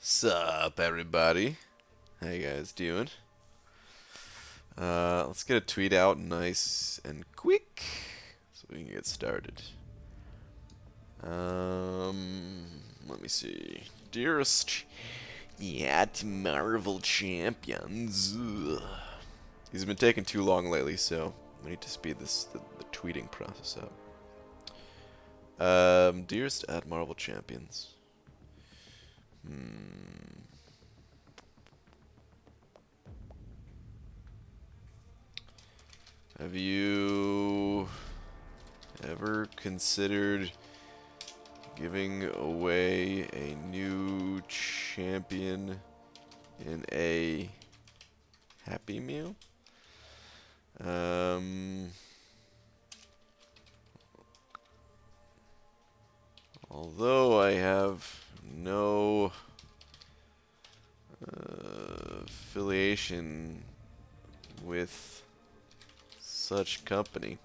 Sup, everybody? How you guys doing? Let's get a tweet out nice and quick so we can get started. Let me see. Dearest Yet Marvel Champions. Ugh. These have been taking too long lately, so we need to speed the tweeting process up. Dearest at Marvel Champions. Have you ever considered giving away a new champion in a Happy Meal? Although I have no affiliation with such company.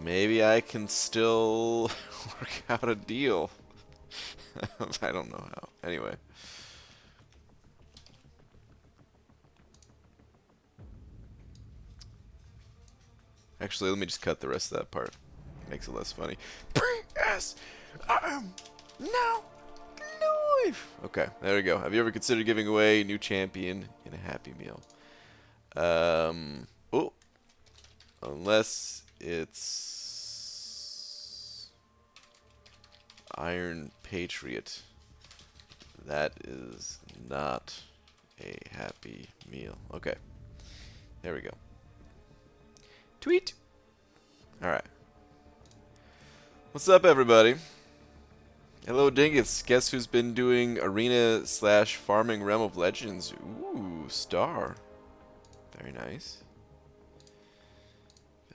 Maybe I can still work out a deal. I don't know how. Anyway. Actually, let me just cut the rest of that part. Makes it less funny. Yes, I am now live. Okay, there we go. Have you ever considered giving away a new champion in a Happy Meal? Oh, unless it's Iron Patriot. That is not a Happy Meal. Okay, there we go. Tweet. All right. What's up, everybody? Hello, Dingus. Guess who's been doing arena/farming Realm of Legends? Ooh, Star. Very nice.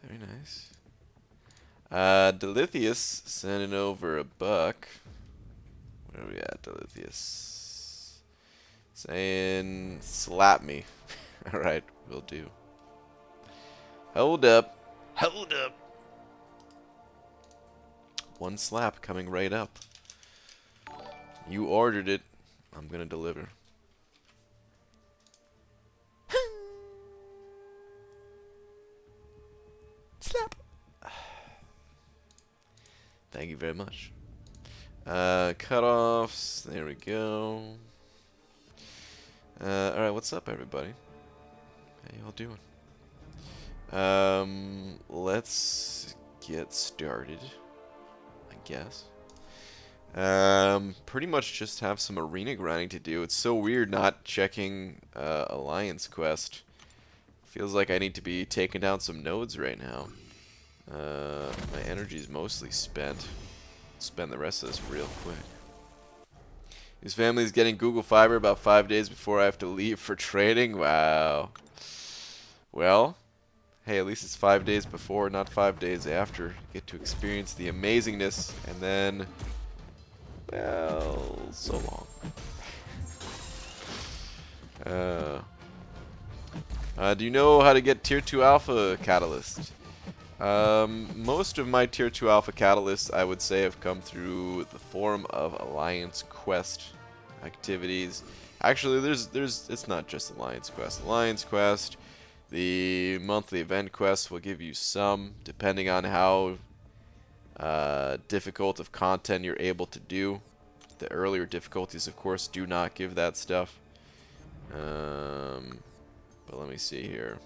Very nice. Delithius sending over a buck. Where are we at, Delithius? Saying, slap me. Alright, will do. Hold up. Hold up. One slap coming right up. You ordered it. I'm gonna deliver. Slap. Thank you very much. Cutoffs. There we go. Alright, what's up, everybody? How y'all doing? Let's get started, I guess. Pretty much just have some arena grinding to do. It's so weird not checking Alliance Quest. Feels like I need to be taking down some nodes right now. My energy's mostly spent. Spend the rest of this real quick. His family's getting Google Fiber about 5 days before I have to leave for training. Wow. Well, hey, at least it's 5 days before, not 5 days after. You get to experience the amazingness, and then, well, so long. Do you know how to get Tier 2 Alpha Catalyst? Most of my Tier 2 Alpha Catalysts, I would say, have come through the form of Alliance Quest activities. Actually, it's not just Alliance Quest. Alliance Quest, the monthly event quest will give you some, depending on how difficult of content you're able to do. The earlier difficulties, of course, do not give that stuff. But let me see here.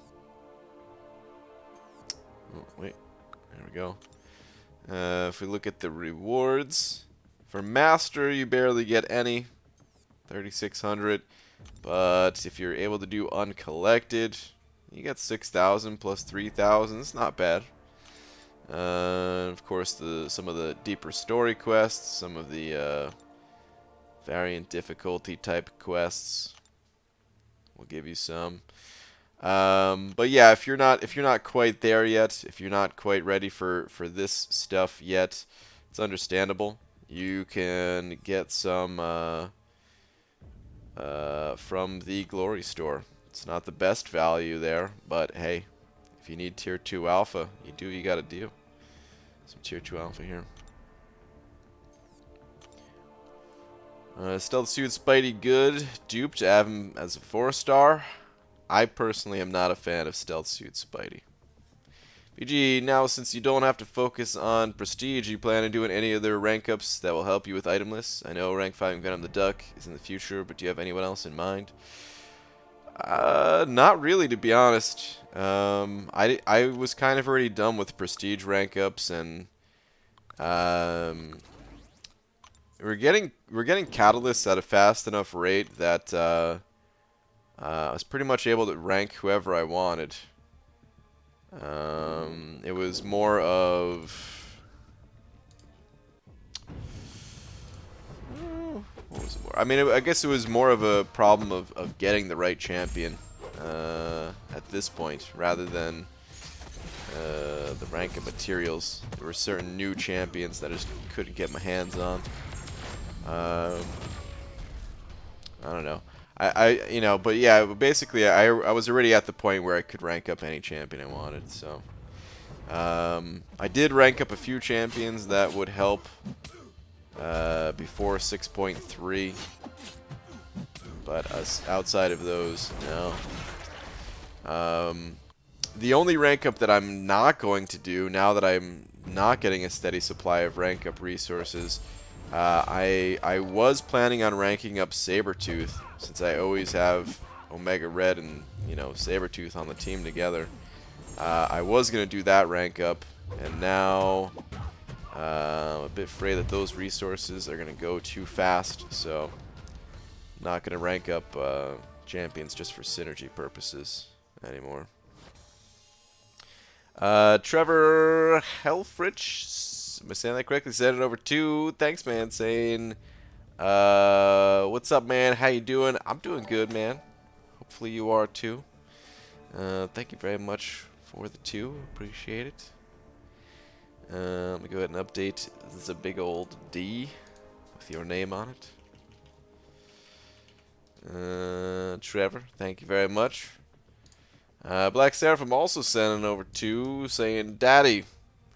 Oh, wait. There we go. If we look at the rewards, for Master, you barely get any. 3,600. But if you're able to do Uncollected, you get 6,000 plus 3,000. It's not bad. Of course, some of the deeper story quests, some of the variant difficulty type quests will give you some. But yeah, if you're not quite there yet, if you're not quite ready for this stuff yet, it's understandable. You can get some from the Glory Store. It's not the best value there, but hey, if you need Tier 2 Alpha, you do what you gotta do. some tier 2 alpha here. Stealth Suit Spidey good. Duped to have him as a 4-star. I personally am not a fan of Stealth Suit Spidey. BG, now since you don't have to focus on Prestige, you plan on doing any other rank ups that will help you with item lists? I know rank 5 Venom the Duck is in the future, but do you have anyone else in mind? Not really, to be honest. I was kind of already done with Prestige rank ups, and we're getting catalysts at a fast enough rate that I was pretty much able to rank whoever I wanted. It was more of what was it more? I mean, I guess it was more of a problem of getting the right champion at this point, rather than the rank of materials. There were certain new champions that I just couldn't get my hands on. I don't know. You know, but yeah, basically I was already at the point where I could rank up any champion I wanted, so. I did rank up a few champions that would help before 6.3, but outside of those, no. The only rank up that I'm not going to do, now that I'm not getting a steady supply of rank up resources, I was planning on ranking up Sabretooth, since I always have Omega Red and, you know, Sabretooth on the team together. I was going to do that rank up, and now I'm a bit afraid that those resources are going to go too fast, so I'm not going to rank up champions just for synergy purposes anymore. Trevor Helfrich, am I saying that correctly? Said it over 2. Thanks, man. Saying, what's up, man? How you doing? I'm doing good, man. Hopefully you are too. Thank you very much for the 2. Appreciate it. Let me go ahead and update. This is a big old D with your name on it. Trevor, thank you very much. Black Seraphim also sending over 2, saying, Daddy,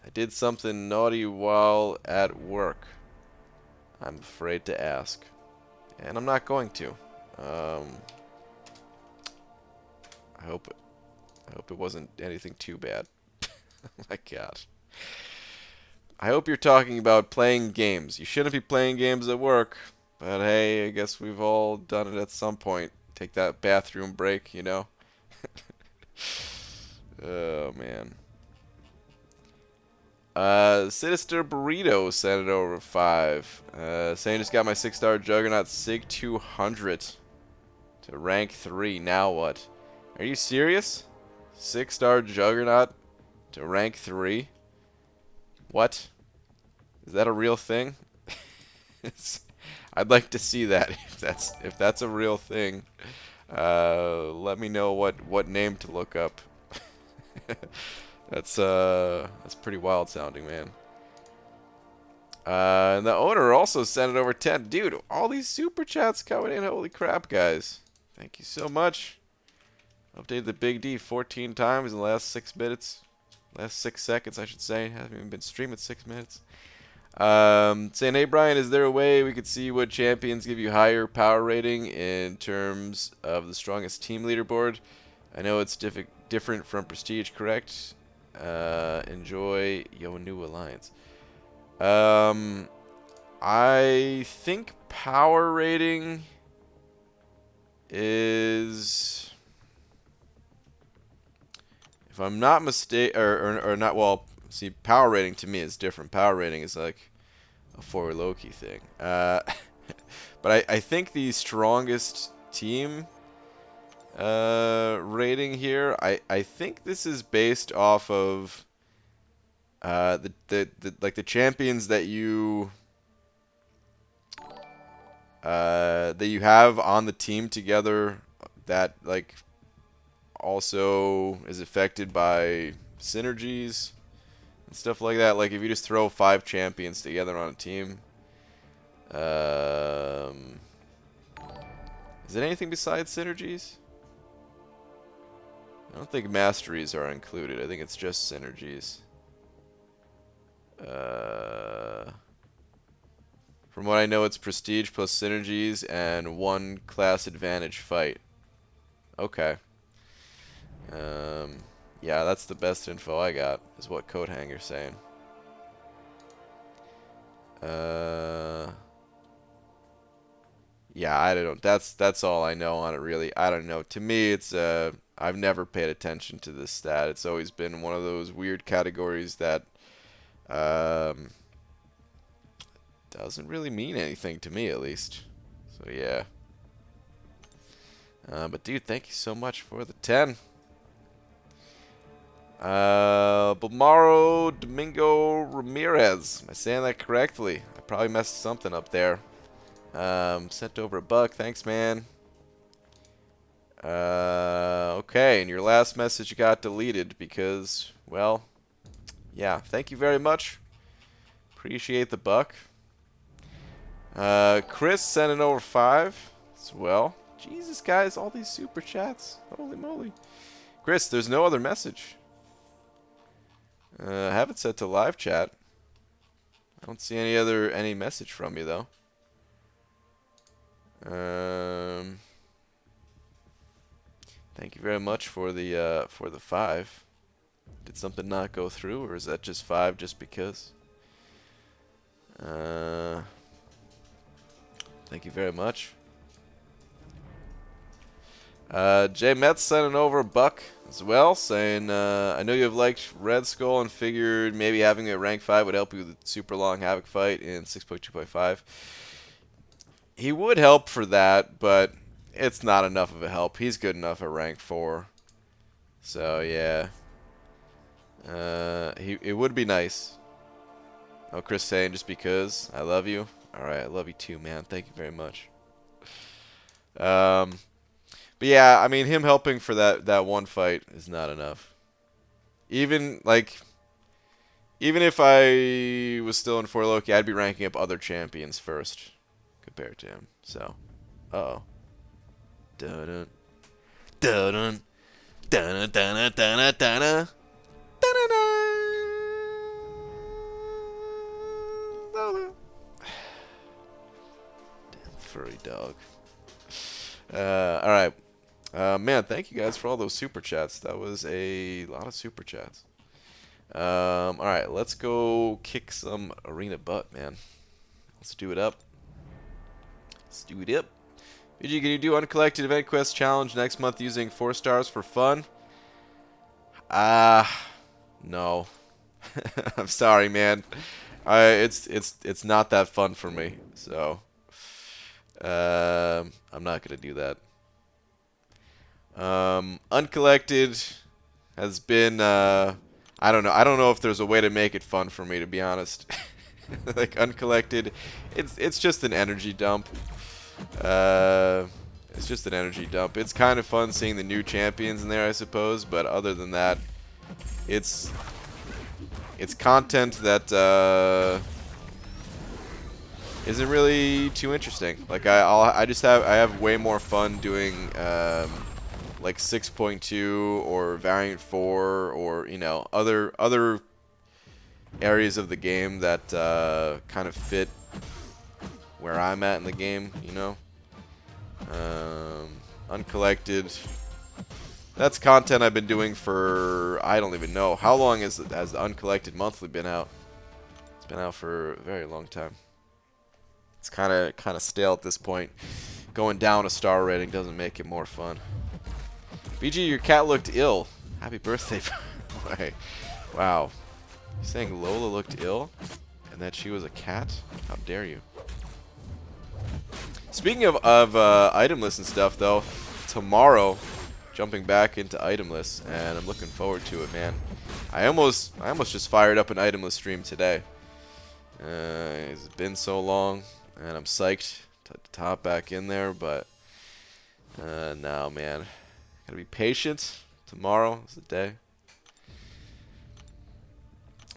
I did something naughty while at work. I'm afraid to ask. And I'm not going to. I hope it wasn't anything too bad. Oh my god. I hope you're talking about playing games. You shouldn't be playing games at work. But hey, I guess we've all done it at some point. Take that bathroom break, you know? Oh, man. Sinister Burrito sent it over 5. Saying just got my 6-star Juggernaut Sig 200 to rank 3. Now what? Are you serious? 6-star Juggernaut to rank 3? What? Is that a real thing? I'd like to see that. If that's a real thing, let me know what name to look up. That's pretty wild sounding, man. And the owner also sent it over 10. Dude, all these super chats coming in. Holy crap, guys. Thank you so much. Updated the Big D 14 times in the last 6 minutes. Last 6 seconds, I should say. Haven't even been streaming 6 minutes. Saying, hey, Brian, is there a way we could see what champions give you higher power rating in terms of the strongest team leaderboard? I know it's different from Prestige, correct? Enjoy your new alliance. I think power rating is, if I'm not mistaken, or not, well, see, power rating to me is different. Power rating is like a 4 Loki thing. But I think the strongest team rating here, I think this is based off of the champions that you have on the team together, that like also is affected by synergies and stuff like that. Like if you just throw 5 champions together on a team, is it anything besides synergies? I don't think masteries are included. I think it's just synergies. From what I know, it's prestige plus synergies and 1 class advantage fight. Okay. Yeah, that's the best info I got, is what Code Hanger's saying. Yeah, I don't. That's all I know on it, really. I don't know. To me, it's I've never paid attention to this stat. It's always been one of those weird categories that doesn't really mean anything to me, at least. So yeah. But dude, thank you so much for the 10. Balmaro Domingo Ramirez. Am I saying that correctly? I probably messed something up there. Sent over $1. Thanks, man. Okay, and your last message got deleted because, well, yeah. Thank you very much. Appreciate the buck. Chris sending over 5 as well. Jesus, guys, all these super chats. Holy moly. Chris, there's no other message. I have it set to live chat. I don't see any message from you though. Thank you very much for the 5. Did something not go through, or is that just 5 just because? Thank you very much. Jay Metz sending over $1 as well, saying, I know you have liked Red Skull and figured maybe having it at rank 5 would help you with a super long Havoc fight in 6.2.5. He would help for that, but it's not enough of a help. He's good enough at rank 4. So, yeah. It would be nice. Oh, Chris saying just because I love you. Alright, I love you too, man. Thank you very much. But yeah, I mean, him helping for that one fight is not enough. Even if I was still in 4 Loki, I'd be ranking up other champions first compared to him. So, uh-oh. Dun dun dun dun dun dun dun dun dun. Damn furry dog. All right. Man, thank you guys for all those super chats. That was a lot of super chats. All right, let's go kick some arena butt, man. Let's do it up. Let's do it up. VG, can you do uncollected event quest challenge next month using 4 stars for fun? No. I'm sorry, man. It's not that fun for me. So, I'm not gonna do that. Uncollected has been I don't know if there's a way to make it fun for me, to be honest. Like uncollected, it's just an energy dump. It's just an energy dump. It's kind of fun seeing the new champions in there, I suppose, but other than that, it's content that isn't really too interesting. Like I have way more fun doing like 6.2 or variant 4 or other areas of the game that kind of fit where I'm at in the game, Uncollected, that's content I've been doing for, I don't even know how long has the Uncollected monthly been out. It's been out for a very long time. It's kind of stale at this point. Going down a star rating doesn't make it more fun. BG, your cat looked ill. Happy birthday. Wow. You saying Lola looked ill? And that she was a cat? How dare you? Speaking of item lists and stuff, though, tomorrow, jumping back into item lists, and I'm looking forward to it, man. I almost just fired up an item list stream today. It's been so long, and I'm psyched to hop back in there, but no, man. Gotta be patient. Tomorrow is the day.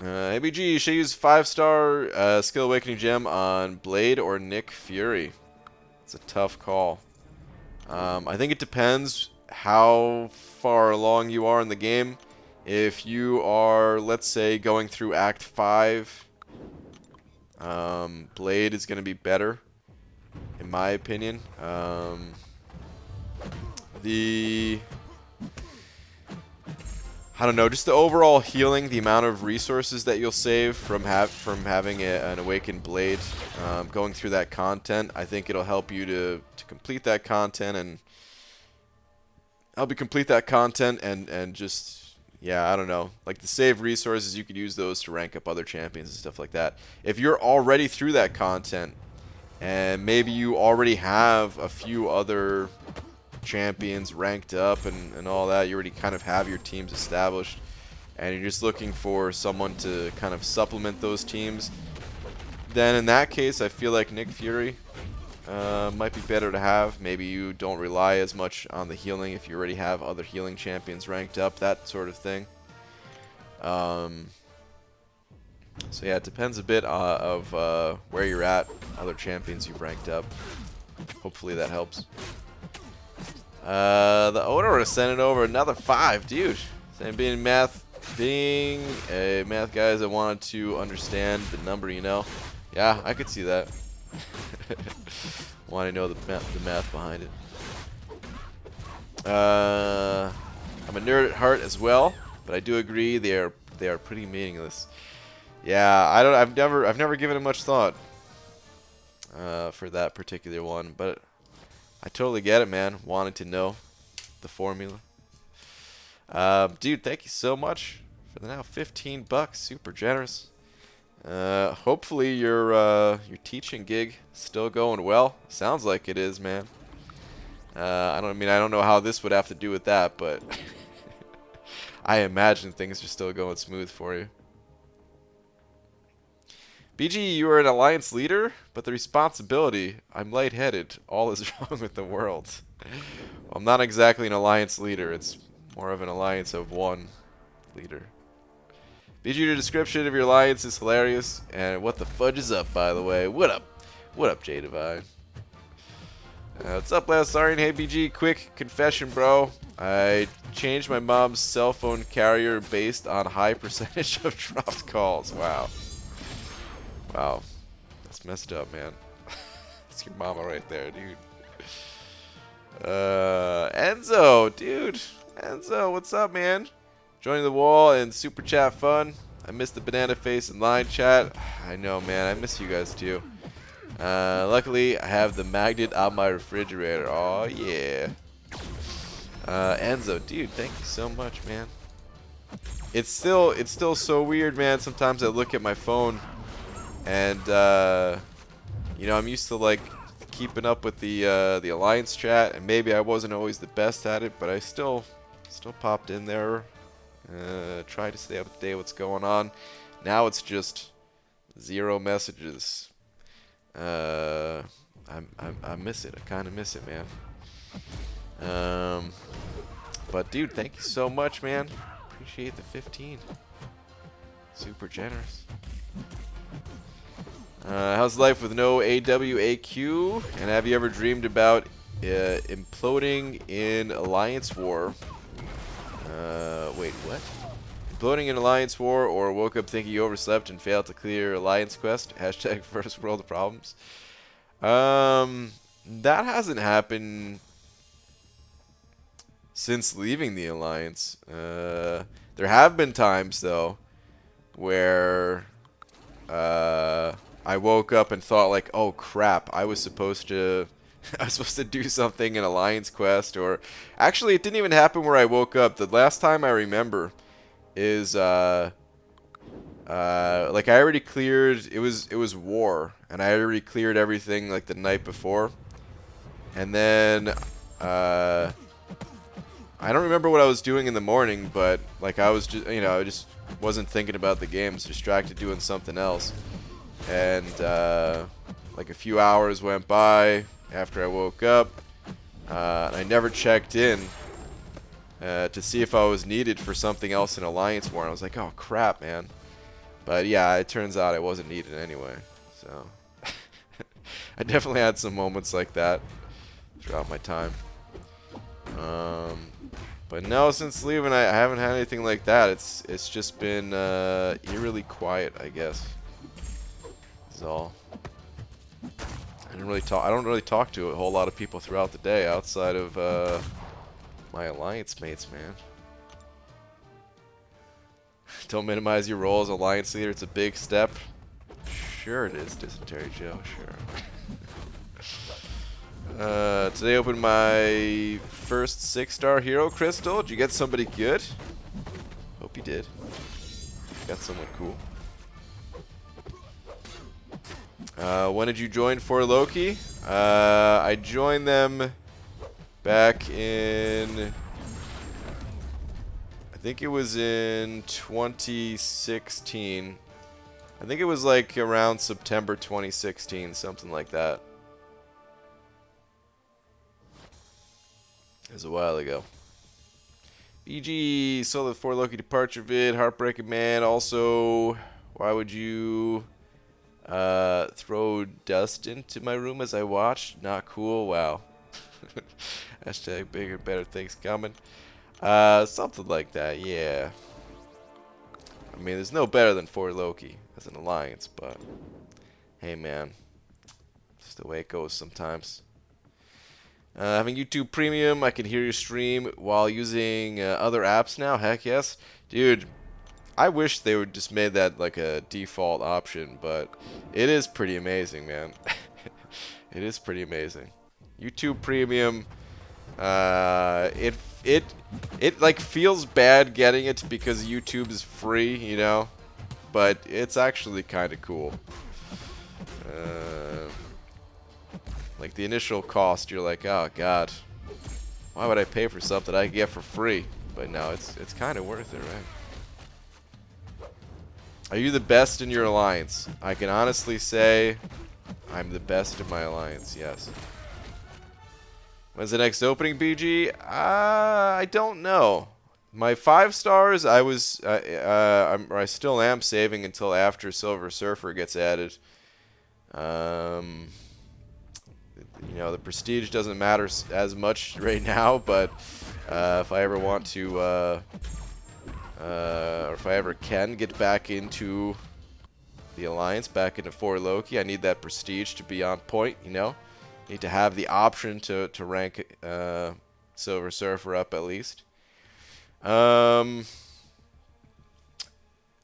ABG, you should use 5-star Skill Awakening Gem on Blade or Nick Fury. It's a tough call. I think it depends how far along you are in the game. If you are, let's say, going through Act 5 Blade is going to be better, in my opinion. I don't know, just the overall healing, the amount of resources that you'll save from having an Awakened Blade, going through that content. I think it'll help you to complete that content and just, yeah, I don't know. Like the save resources, you could use those to rank up other champions and stuff like that. If you're already through that content, and maybe you already have a few other champions ranked up and all that, you already kind of have your teams established, and you're just looking for someone to kind of supplement those teams, then in that case, I feel like Nick Fury might be better to have. Maybe you don't rely as much on the healing if you already have other healing champions ranked up, that sort of thing. So yeah, it depends a bit of where you're at, other champions you've ranked up. Hopefully that helps. The owner would have sent it over another 5, dude. Saying being a math guy, I wanted to understand the number, you know. Yeah, I could see that. Want to know the math behind it. I'm a nerd at heart as well, but I do agree they are pretty meaningless. Yeah, I've never given it much thought for that particular one, but I totally get it, man. Wanting to know the formula. Dude, thank you so much for the now 15 bucks. Super generous. Hopefully your teaching gig still going well. Sounds like it is, man. I don't know how this would have to do with that, but I imagine things are still going smooth for you. BG, you are an alliance leader, but the responsibility, I'm lightheaded. All is wrong with the world. Well, I'm not exactly an alliance leader. It's more of an alliance of one leader. BG, your description of your alliance is hilarious. And what the fudge is up, by the way? What up? What up, J Divine? What's up, last Arian? Hey, BG, quick confession, bro. I changed my mom's cell phone carrier based on high percentage of dropped calls. Wow. Wow. That's messed up, man. That's your mama right there, dude. Enzo, dude. Enzo, what's up, man? Joining the wall and super chat fun. I missed the banana face and line chat. I know, man. I miss you guys, too. Luckily, I have the magnet on my refrigerator. Oh, yeah. Enzo, dude, thank you so much, man. It's still so weird, man. Sometimes I look at my phone and, you know, I'm used to, like, keeping up with the Alliance chat, and maybe I wasn't always the best at it, but I still popped in there, try to stay up to date what's going on. Now it's just 0 messages. I miss it. I kind of miss it, man. But dude, thank you so much, man. Appreciate the 15. Super generous. How's life with no AWAQ? And have you ever dreamed about imploding in Alliance War? Wait, what? Imploding in Alliance War, or woke up thinking you overslept and failed to clear Alliance quest? Hashtag first world problems. That hasn't happened since leaving the Alliance. There have been times, though, where I woke up and thought, like, oh crap, I was supposed to do something in Alliance quest. Or actually, it didn't even happen where I woke up. The last time I remember is like I already cleared, it was war, and I already cleared everything like the night before. And then I don't remember what I was doing in the morning, but like I was just, you know, I just wasn't thinking about the game, I was distracted doing something else. And like a few hours went by after I woke up, and I never checked in to see if I was needed for something else in Alliance War. And I was like, oh crap, man. But yeah, it turns out I wasn't needed anyway. So I definitely had some moments like that throughout my time. But no, since leaving, I haven't had anything like that. It's just been eerily quiet, I guess. is all. I don't really talk to a whole lot of people throughout the day outside of my alliance mates, man. Don't minimize your role as alliance leader. It's a big step. Sure it is, Dysentery Joe. Sure. Today I opened my first 6-star hero crystal. Did you get somebody good? Hope you did. Got someone cool. When did you join For Loki? I joined them back in... I think it was in 2016. I think it was like around September 2016, something like that. It was a while ago. BG, saw the For Loki departure vid, heartbreaking man. Also, why would you throw dust into my room as I watched? Not cool. Wow. Hashtag bigger, better things coming. Something like that, yeah. I mean, there's no better than For Loki as an alliance, but hey, man, just the way it goes sometimes. Having YouTube Premium, I can hear your stream while using other apps now. Heck yes, dude. I wish they would just made that like a default option, but it is pretty amazing, man. It is pretty amazing. YouTube Premium. It like feels bad getting it because YouTube is free, you know, but it's actually kind of cool. Like the initial cost, you're like, oh god, why would I pay for something I get for free? But no, it's kind of worth it, right? Are you the best in your alliance? I can honestly say I'm the best in my alliance. Yes. When's the next opening, BG? I don't know. My 5 stars, I still am saving until after Silver Surfer gets added. You know, the prestige doesn't matter as much right now, but if I ever want to, or if I ever can get back into the alliance, back into For Loki, I need that prestige to be on point, you know? Need to have the option to rank Silver Surfer up at least. And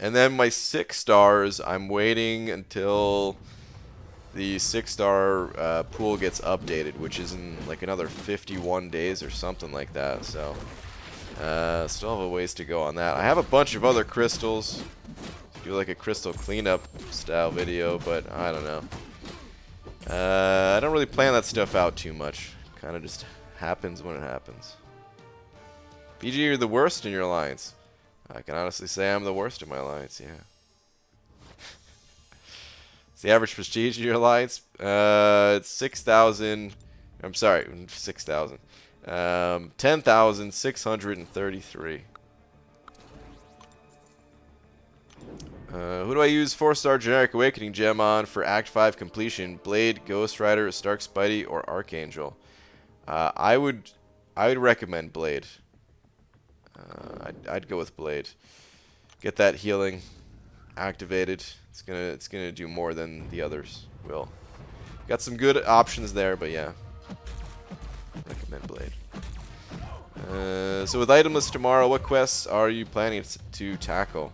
then my 6 stars, I'm waiting until the 6-star pool gets updated, which is in like another 51 days or something like that. So still have a ways to go on that. I have a bunch of other crystals. Do like a crystal cleanup style video, but I don't know. I don't really plan that stuff out too much. Kind of just happens when it happens. BG, you're the worst in your alliance. I can honestly say I'm the worst in my alliance, yeah. It's the average prestige in your alliance. It's 6,000. I'm sorry, 6,000. 10,633. Who do I use 4-star generic awakening gem on for Act 5 completion? Blade, Ghost Rider, Stark Spidey, or Archangel? I would recommend Blade. I'd go with Blade. Get that healing activated. It's gonna do more than the others will. Got some good options there, but yeah, recommend Blade. So with itemless tomorrow, what quests are you planning to tackle?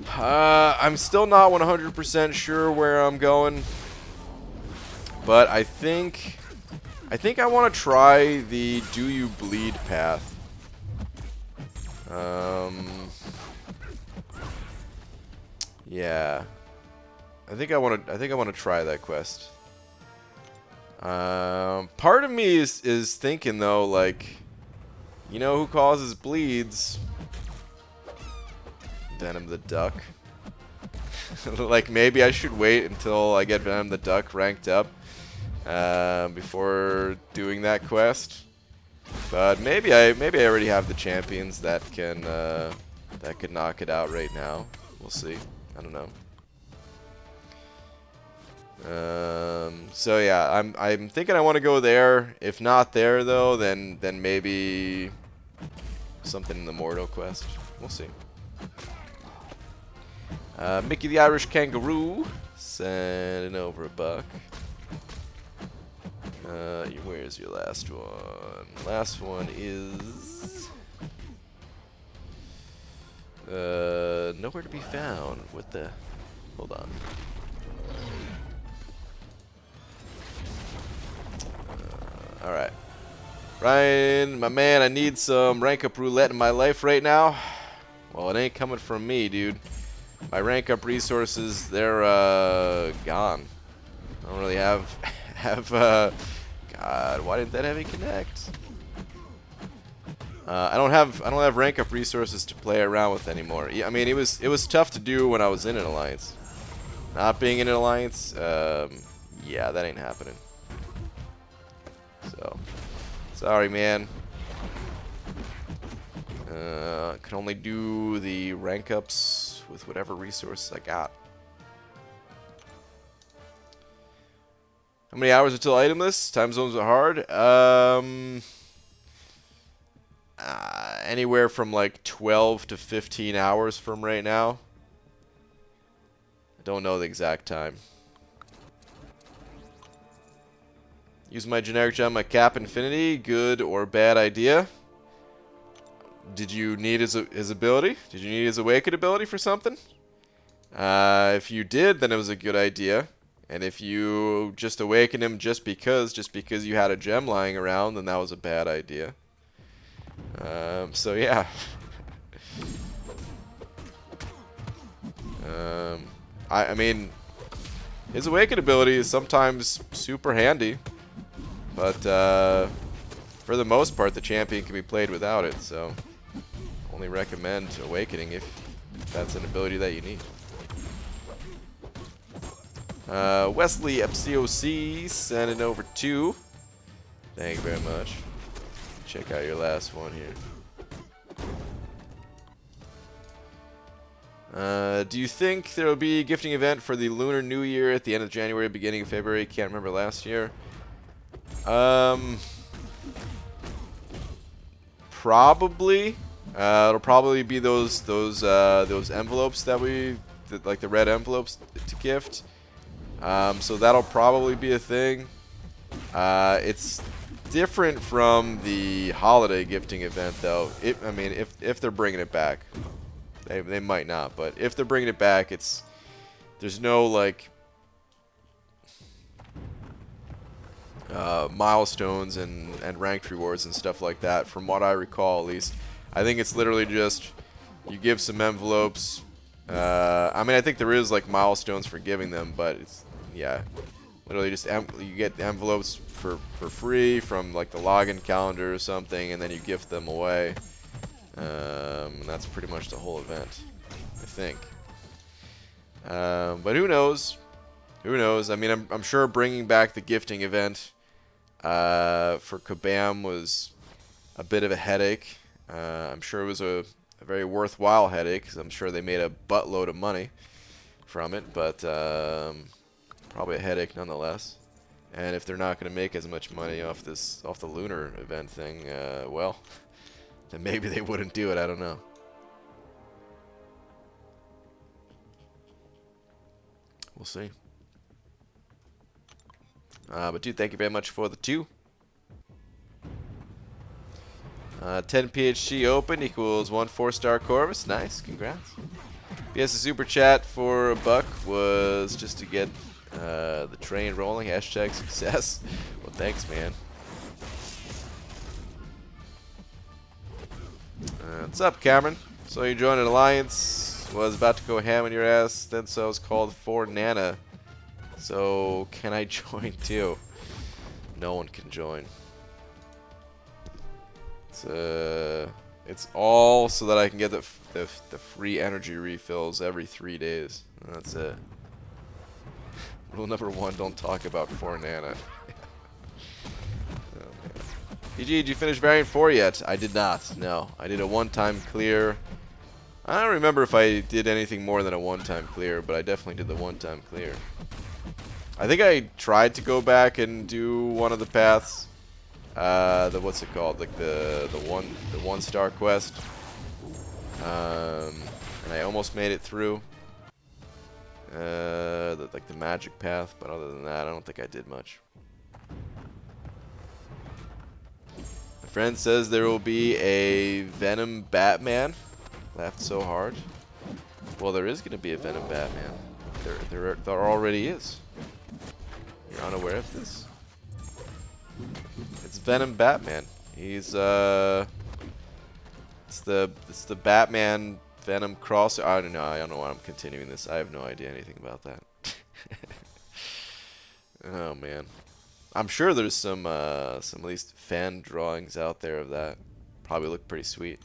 I'm still not 100% sure where I'm going, but I think I want to try the Do You Bleed path. Yeah, I think I want to try that quest. Part of me is thinking though, like, you know who causes bleeds? Venom the Duck. Like maybe I should wait until I get Venom the Duck ranked up before doing that quest. But maybe I already have the champions that can knock it out right now. We'll see. I don't know. So yeah, I'm thinking I want to go there. If not there though, then maybe something in the Mortal quest. We'll see. Mickey the Irish Kangaroo Sending over a buck. Where's your last one? Last one is nowhere to be found. What the? Hold on. All right, Ryan, my man, I need some rank up roulette in my life right now. Well, it ain't coming from me, dude. My rank up resources, they're gone. I don't really have God, why didn't that have me connect? I don't have rank up resources to play around with anymore. Yeah, I mean, it was tough to do when I was in an alliance. Not being in an alliance, yeah, that ain't happening. So, sorry, man. Can only do the rank ups with whatever resources I got. How many hours until itemless? Time zones are hard. Anywhere from like 12 to 15 hours from right now. I don't know the exact time. Use my generic gem at Cap Infinity. Good or bad idea? Did you need his ability? Did you need his Awakened ability for something? If you did, then it was a good idea. And if you just awakened him just because you had a gem lying around, then that was a bad idea. So yeah. I mean, his Awakened ability is sometimes super handy, but for the most part, the champion can be played without it. So, only recommend Awakening if that's an ability that you need. Wesley FCOC sending over 2. Thank you very much. Check out your last one here. Do you think there will be a gifting event for the Lunar New Year at the end of January, beginning of February? Can't remember last year. Probably. It'll probably be those envelopes that like the red envelopes to gift. So that'll probably be a thing. It's different from the holiday gifting event, though. I mean, if they're bringing it back, they might not. But if they're bringing it back, there's no like milestones and ranked rewards and stuff like that. From what I recall, at least, I think it's literally just you give some envelopes. I mean, I think there is like milestones for giving them, but it's yeah, literally just you get envelopes for free from like the login calendar or something, and then you gift them away. And that's pretty much the whole event, I think. But who knows? Who knows? I mean, I'm sure bringing back the gifting event for Kabam was a bit of a headache. I'm sure it was a very worthwhile headache, because I'm sure they made a buttload of money from it, but probably a headache nonetheless. And if they're not going to make as much money off the lunar event thing, well, then maybe they wouldn't do it. I don't know. We'll see. But dude, thank you very much for the 2. 10 PHC open equals 1 4-star Corvus. Nice, congrats. PS the super chat for a buck was just to get the train rolling. Hashtag success. Well, thanks, man. What's up, Cameron? So you joined an alliance, was about to go ham on your ass, then so I was called for Nana. So can I join too? No one can join. It's all so that I can get the free energy refills every 3 days. That's it. Rule number 1: don't talk about 4 Nana. Oh, man. PG, did you finish Variant 4 yet? I did not. No, I did a one-time clear. I don't remember if I did anything more than a one-time clear, but I definitely did the one-time clear. I think I tried to go back and do one of the paths. What's it called? Like the 1-star quest. And I almost made it through. like the magic path, but other than that, I don't think I did much. My friend says there will be a Venom Batman. Laughed so hard. Well, there is going to be a Venom Batman. There already is. You're unaware of this? It's Venom Batman. He's it's the Batman Venom cross. I don't know. I don't know why I'm continuing this. I have no idea anything about that. Oh man, I'm sure there's some at least fan drawings out there of that. Probably look pretty sweet.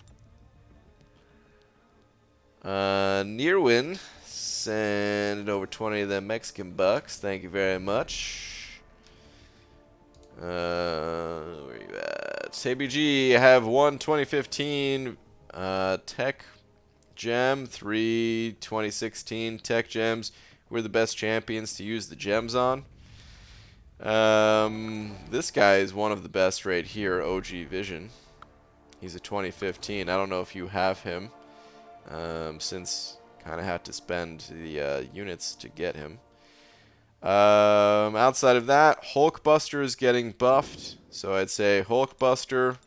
Nearwin send over 20 of them Mexican bucks. Thank you very much. Where are you at? ABG, I have one 2015 Tech Gem, 3 2016 Tech Gems. We're the best champions to use the gems on. This guy is one of the best right here, OG Vision. He's a 2015. I don't know if you have him, since kind of had to spend the units to get him. Outside of that, Hulkbuster is getting buffed, so I'd say Hulkbuster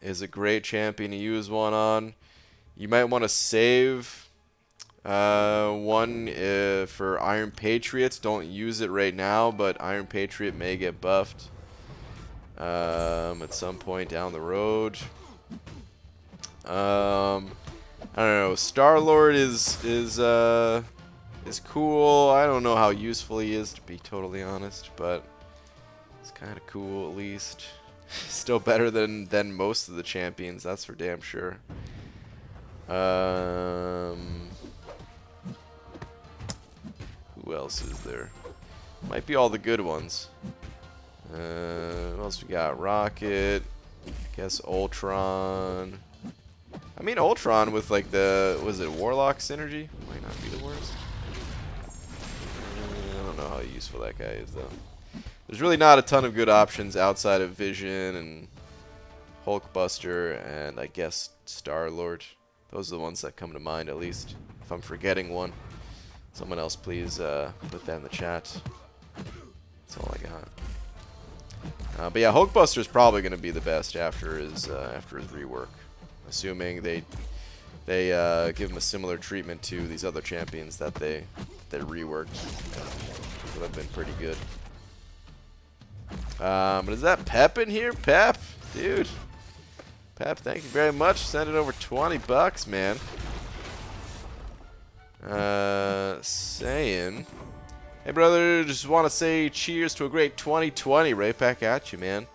is a great champion to use one on. You might want to save one for Iron Patriots. Don't use it right now, but Iron Patriot may get buffed at some point down the road. I don't know. Star-Lord is cool. I don't know how useful he is, to be totally honest, but it's kind of cool at least. Still better than most of the champions, that's for damn sure. Who else is there? Might be all the good ones. What else we got? Rocket. I guess Ultron. I mean, Ultron with like the, was it Warlock synergy? Might not be the worst. I don't know how useful that guy is though. There's really not a ton of good options outside of Vision and Hulkbuster and I guess Star-Lord. Those are the ones that come to mind at least. If I'm forgetting one, someone else please put that in the chat. That's all I got. But yeah, Hulkbuster is probably going to be the best after his rework, assuming they give him a similar treatment to these other champions that they reworked. Would have been pretty good. But is that Pep in here? Pep, dude. Pep, thank you very much. Send it over 20 bucks, man. Saying, hey brother, just want to say cheers to a great 2020. Right back at you, man.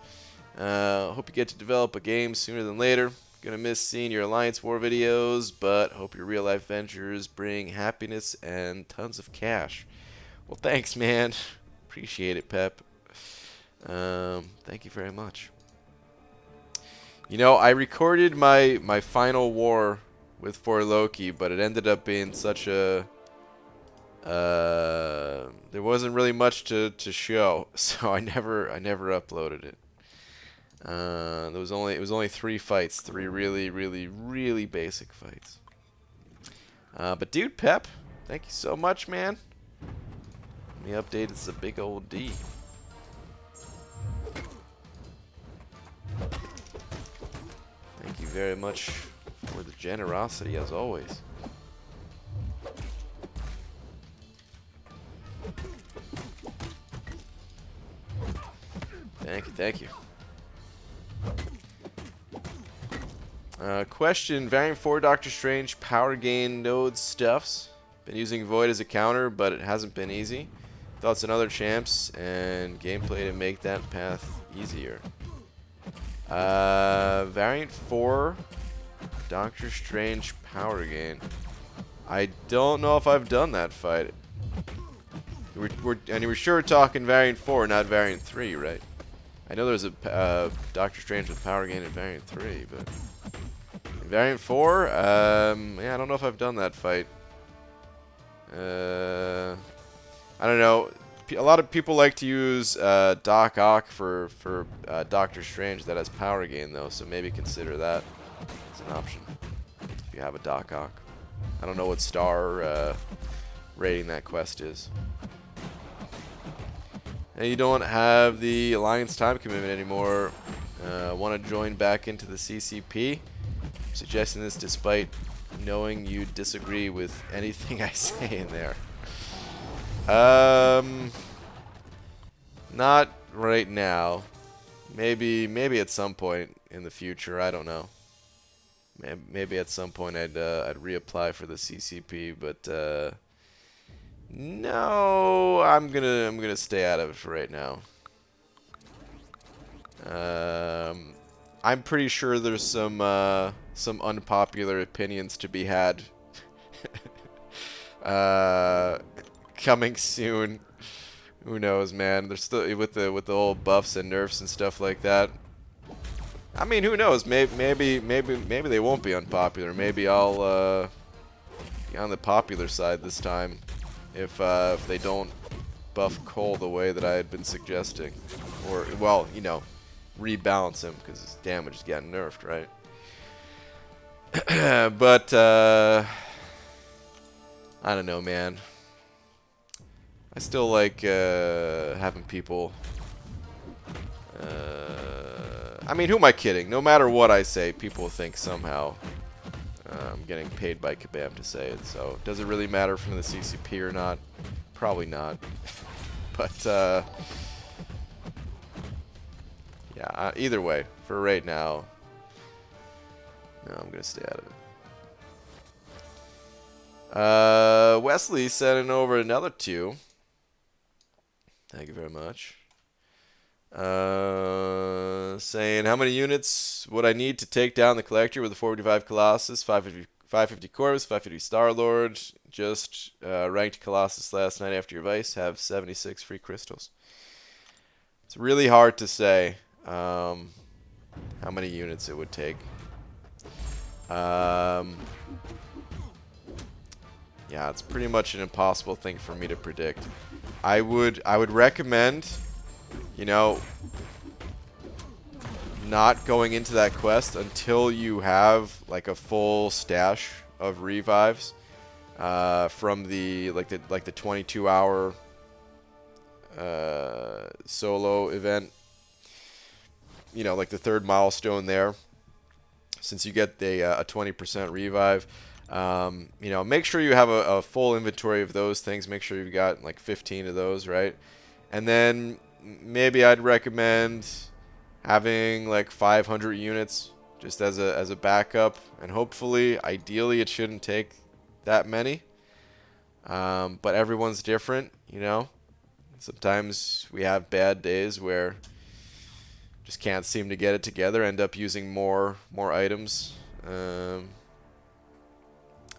Hope you get to develop a game sooner than later. Gonna miss seeing your Alliance War videos, but hope your real life ventures bring happiness and tons of cash. Well, thanks, man. Appreciate it, Pep. Thank you very much. You know, I recorded my final war with For Loki, but it ended up being such a there wasn't really much to show, so I never uploaded it. It was only 3 fights, 3 really basic fights. But dude, Pep, thank you so much, man. Let me update. It's a big old D. Thank you very much for the generosity, as always. Thank you. Question, Variant 4 Doctor Strange power gain node stuffs. Been using Void as a counter, but it hasn't been easy. Thoughts on other champs and gameplay to make that path easier. Variant 4 Doctor Strange power gain. I don't know if I've done that fight. We're sure talking Variant 4, not Variant 3, right? I know there's a Doctor Strange with power gain in Variant 3, but in Variant 4, yeah, I don't know if I've done that fight. I don't know. A lot of people like to use Doc Ock for Doctor Strange that has power gain though, so maybe consider that as an option if you have a Doc Ock. I don't know what star rating that quest is. And you don't have the Alliance time commitment anymore. Want to join back into the CCP? I'm suggesting this despite knowing you disagree with anything I say in there. Not right now. Maybe at some point in the future. I don't know. Maybe at some point I'd reapply for the CCP, but no, I'm gonna stay out of it for right now. I'm pretty sure there's some unpopular opinions to be had coming soon. Who knows, man? There's still with the old buffs and nerfs and stuff like that. I mean, who knows? Maybe they won't be unpopular. Maybe I'll be on the popular side this time if they don't buff Cole the way that I had been suggesting, or well, you know, rebalance him because his damage is getting nerfed, right? But I don't know, man. I still like having people. I mean, who am I kidding? No matter what I say, people think somehow I'm getting paid by Kabam to say it. So, does it really matter from the CCP or not? Probably not. But yeah, either way, for right now, no, I'm gonna stay out of it. Wesley sending over another 2. Thank you very much. Saying, how many units would I need to take down the Collector with the 455 Colossus, 550 Corvus, 550 Star-Lord? Just ranked Colossus last night after your Vice. Have 76 free crystals. It's really hard to say how many units it would take. Yeah, it's pretty much an impossible thing for me to predict. I would recommend, you know, not going into that quest until you have like a full stash of revives from the 22-hour solo event. You know, like the 3rd milestone there. Since you get a 20% revive. You know, make sure you have a full inventory of those things. Make sure you've got like 15 of those, right? And then maybe I'd recommend having like 500 units just as a backup, and hopefully, ideally, it shouldn't take that many. But everyone's different, you know. Sometimes we have bad days where just can't seem to get it together. End up using more items.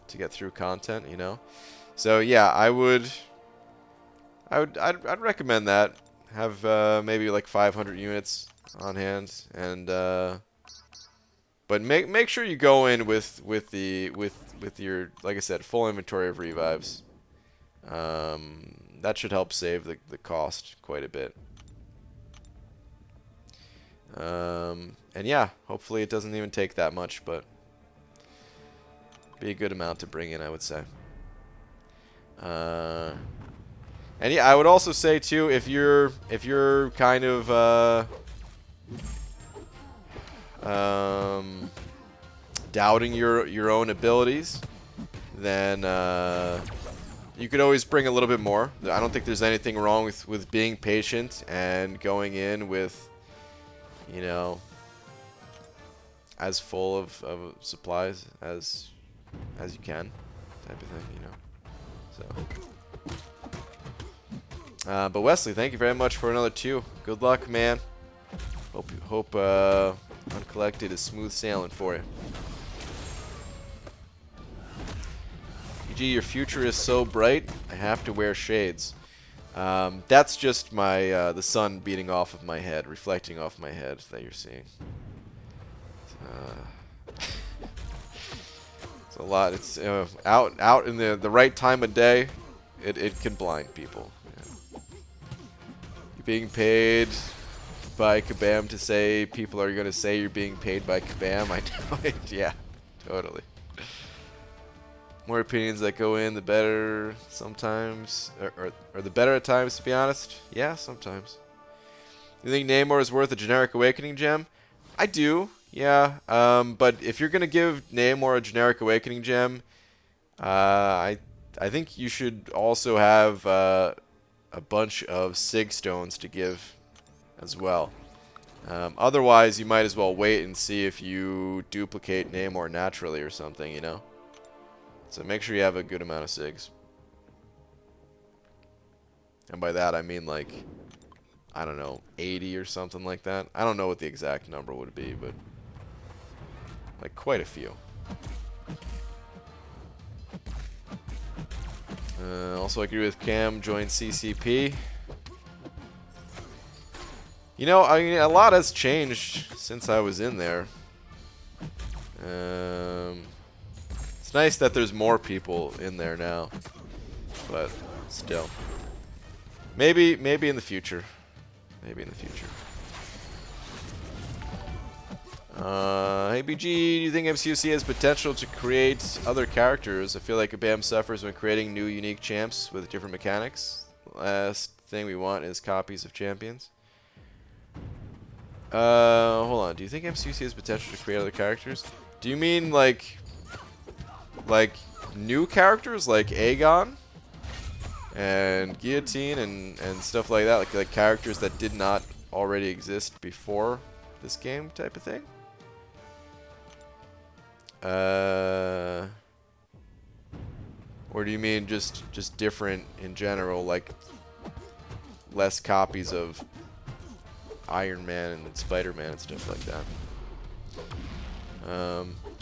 To get through content, you know. So yeah, I'd recommend that. Have maybe like 500 units on hand, and but make sure you go in with your, like I said, full inventory of revives. That should help save the cost quite a bit. And yeah, hopefully it doesn't even take that much, but be a good amount to bring in, I would say. And yeah, I would also say too, if you're kind of doubting your own abilities, then you could always bring a little bit more. I don't think there's anything wrong with being patient and going in with, you know, as full of supplies as you can, type of thing, you know. So, but Wesley, thank you very much for another 2. Good luck, man. Hope Uncollected is smooth sailing for you. EG, your future is so bright, I have to wear shades. That's just my the sun beating off of my head, reflecting off my head that you're seeing. It's a lot. It's out in the right time of day. It can blind people. Yeah. You're being paid by Kabam to say people are going to say you're being paid by Kabam. I know it. Yeah, totally. More opinions that go in, the better sometimes. Or the better at times, to be honest. Yeah, sometimes. You think Namor is worth a generic Awakening gem? I do, yeah. But if you're going to give Namor a generic Awakening gem, I think you should also have a bunch of Sig Stones to give as well. Otherwise, you might as well wait and see if you duplicate Namor naturally or something, you know? So make sure you have a good amount of Sigs. And by that, I mean like, I don't know, 80 or something like that. I don't know what the exact number would be, but like quite a few. Also, I agree with Cam, join CCP. You know, I mean, a lot has changed since I was in there. It's nice that there's more people in there now, but still. Maybe in the future. Maybe in the future. Hey BG, do you think MCUC has potential to create other characters? I feel like Kabam suffers when creating new unique champs with different mechanics. Last thing we want is copies of champions. Hold on. Do you think MCUC has potential to create other characters? Do you mean like new characters like Aegon and Guillotine and stuff like that, like characters that did not already exist before this game type of thing? Or do you mean just different in general, like less copies of Iron Man and Spider-Man and stuff like that?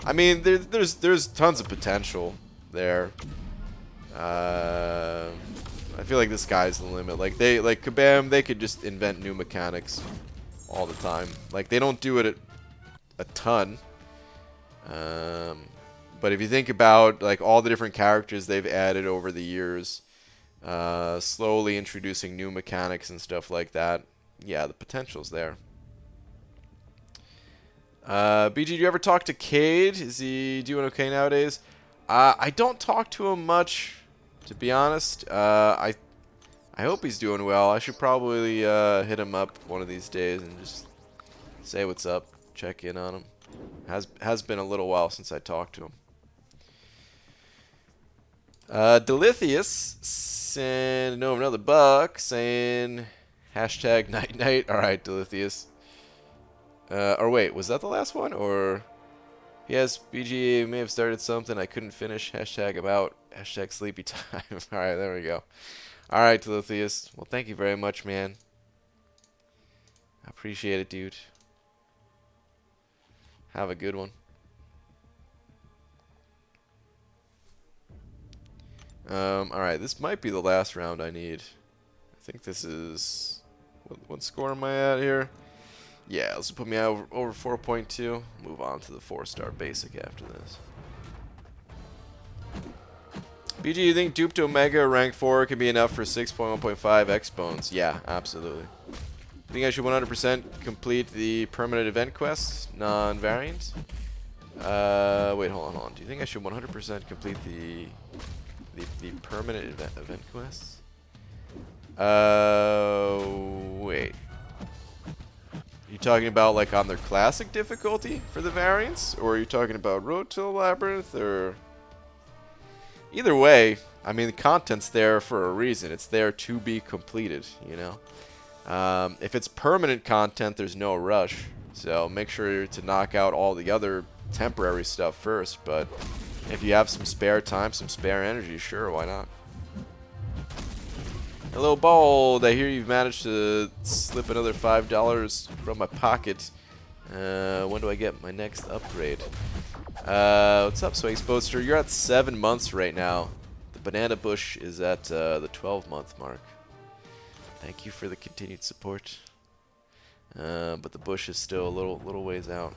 I mean, there's tons of potential there. I feel like the sky's the limit. Like Kabam, they could just invent new mechanics all the time. Like they don't do it a ton. But if you think about like all the different characters they've added over the years, slowly introducing new mechanics and stuff like that, yeah, the potential's there. BG, do you ever talk to Cade? Is he doing okay nowadays? I don't talk to him much, to be honest. I hope he's doing well. I should probably hit him up one of these days and just say what's up, check in on him. Has been a little while since I talked to him. Delithius no, another buck saying hashtag night night. All right, Delithius. Or wait, was that the last one? Or yes, BG may have started something I couldn't finish. Hashtag about. Hashtag sleepy time. All right, there we go. All right, Delithius. Well, thank you very much, man. I appreciate it, dude. Have a good one. Alright, this might be the last round I need. I think this is... What score am I at here? Yeah, this will put me out over 4.2. Move on to the 4-star basic after this. BG, you think Dupe to Omega rank 4 can be enough for 6.1.5 X-Bones? Yeah, absolutely. I think I should 100% complete the permanent event quests, non-variant. Wait, hold on. Do you think I should 100% complete the permanent event quests? Wait. Are you talking about like on their classic difficulty for the variants, or are you talking about Road to the Labyrinth, or? Either way, I mean the content's there for a reason. It's there to be completed, you know. If it's permanent content, there's no rush. So make sure to knock out all the other temporary stuff first. But if you have some spare time, some spare energy, sure, why not? Hello, Bold. I hear you've managed to slip another $5 from my pocket. When do I get my next upgrade? What's up, Swag Boaster? You're at 7 months right now. The banana bush is at the 12-month mark. Thank you for the continued support. But the bush is still a little ways out.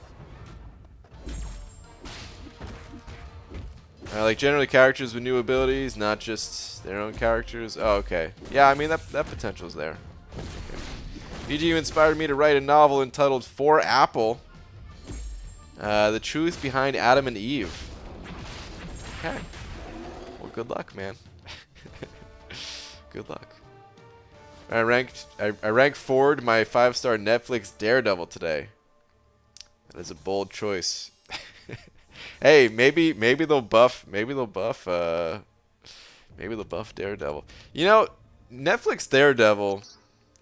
Like generally characters with new abilities, not just their own characters. Oh, okay. Yeah, I mean that potential's there. Okay. BG, you inspired me to write a novel entitled For Apple. The truth behind Adam and Eve. Okay. Well, good luck, man. Good luck. I ranked forward my 5-star Netflix Daredevil today. That is a bold choice. Hey, maybe they'll buff Daredevil. You know, Netflix Daredevil,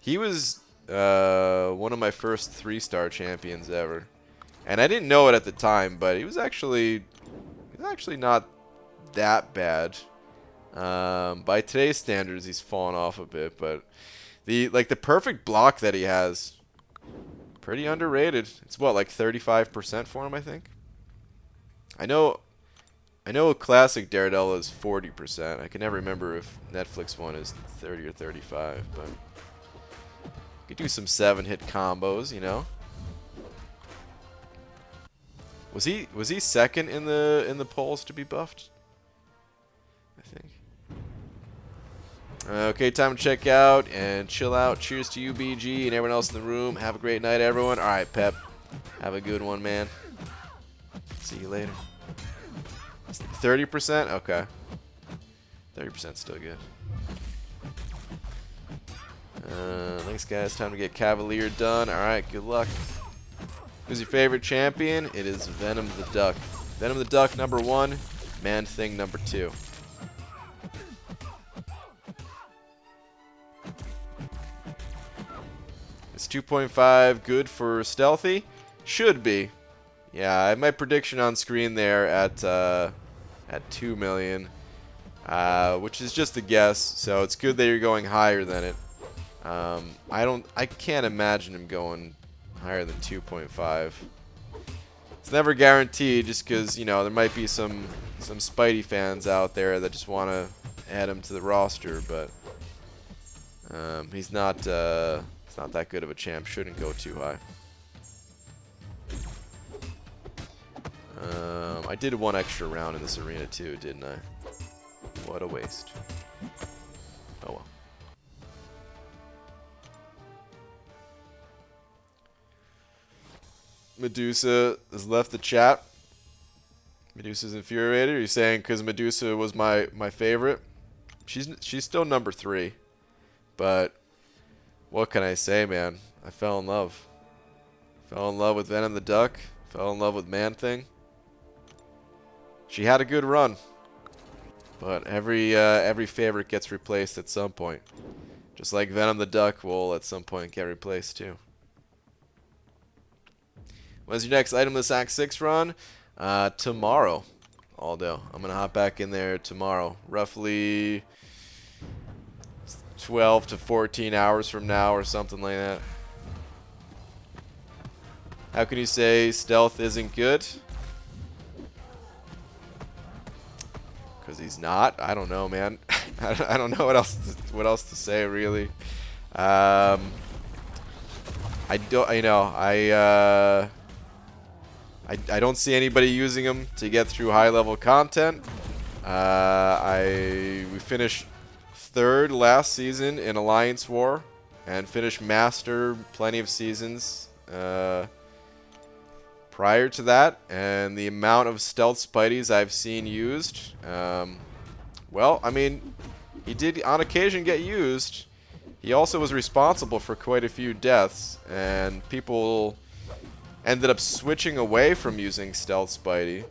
he was one of my first 3-star champions ever. And I didn't know it at the time, but he was actually not that bad. By today's standards, he's fallen off a bit, but the perfect block that he has, pretty underrated. It's what, like 35% for him, I think. I know a classic Daredevil is 40%. I can never remember if Netflix one is 30 or 35, but you could do some 7-hit combos, you know. Was he second in the polls to be buffed? I think. Okay, time to check out and chill out. Cheers to you, BG, and everyone else in the room. Have a great night, everyone. All right, Pep. Have a good one, man. See you later. 30%? Okay. 30% still good. Thanks, guys. Time to get Cavalier done. All right, good luck. Who's your favorite champion? It is Venom the Duck. Venom the Duck, number 1. Man-Thing, number 2. It's 2.5 good for stealthy? Should be. Yeah, I have my prediction on screen there at 2 million, which is just a guess, so it's good that you're going higher than it. I can't imagine him going higher than 2.5. It's never guaranteed, just because, you know, there might be some Spidey fans out there that just want to add him to the roster, but he's not that good of a champ. Shouldn't go too high. I did 1 extra round in this arena too, didn't I? What a waste. Oh well. Medusa has left the chat. Medusa's infuriated. Are you saying because Medusa was my favorite? She's still number 3. But what can I say, man? I fell in love. Fell in love with Venom the Duck. Fell in love with Man-Thing. She had a good run, but every favorite gets replaced at some point. Just like Venom the Duck will at some point get replaced too. When's your next Itemless Act 6 run? Tomorrow, Aldo. I'm gonna hop back in there tomorrow, roughly 12 to 14 hours from now or something like that. How can you say stealth isn't good? Because he's not. I don't know, man. I don't know what else to say, really. I don't. I don't see anybody using him to get through high-level content. We finished 3rd last season in Alliance War, and finished Master plenty of seasons prior to that, and the amount of stealth Spideys I've seen used, well, I mean, he did on occasion get used. He also was responsible for quite a few deaths, and people ended up switching away from using stealth Spidey,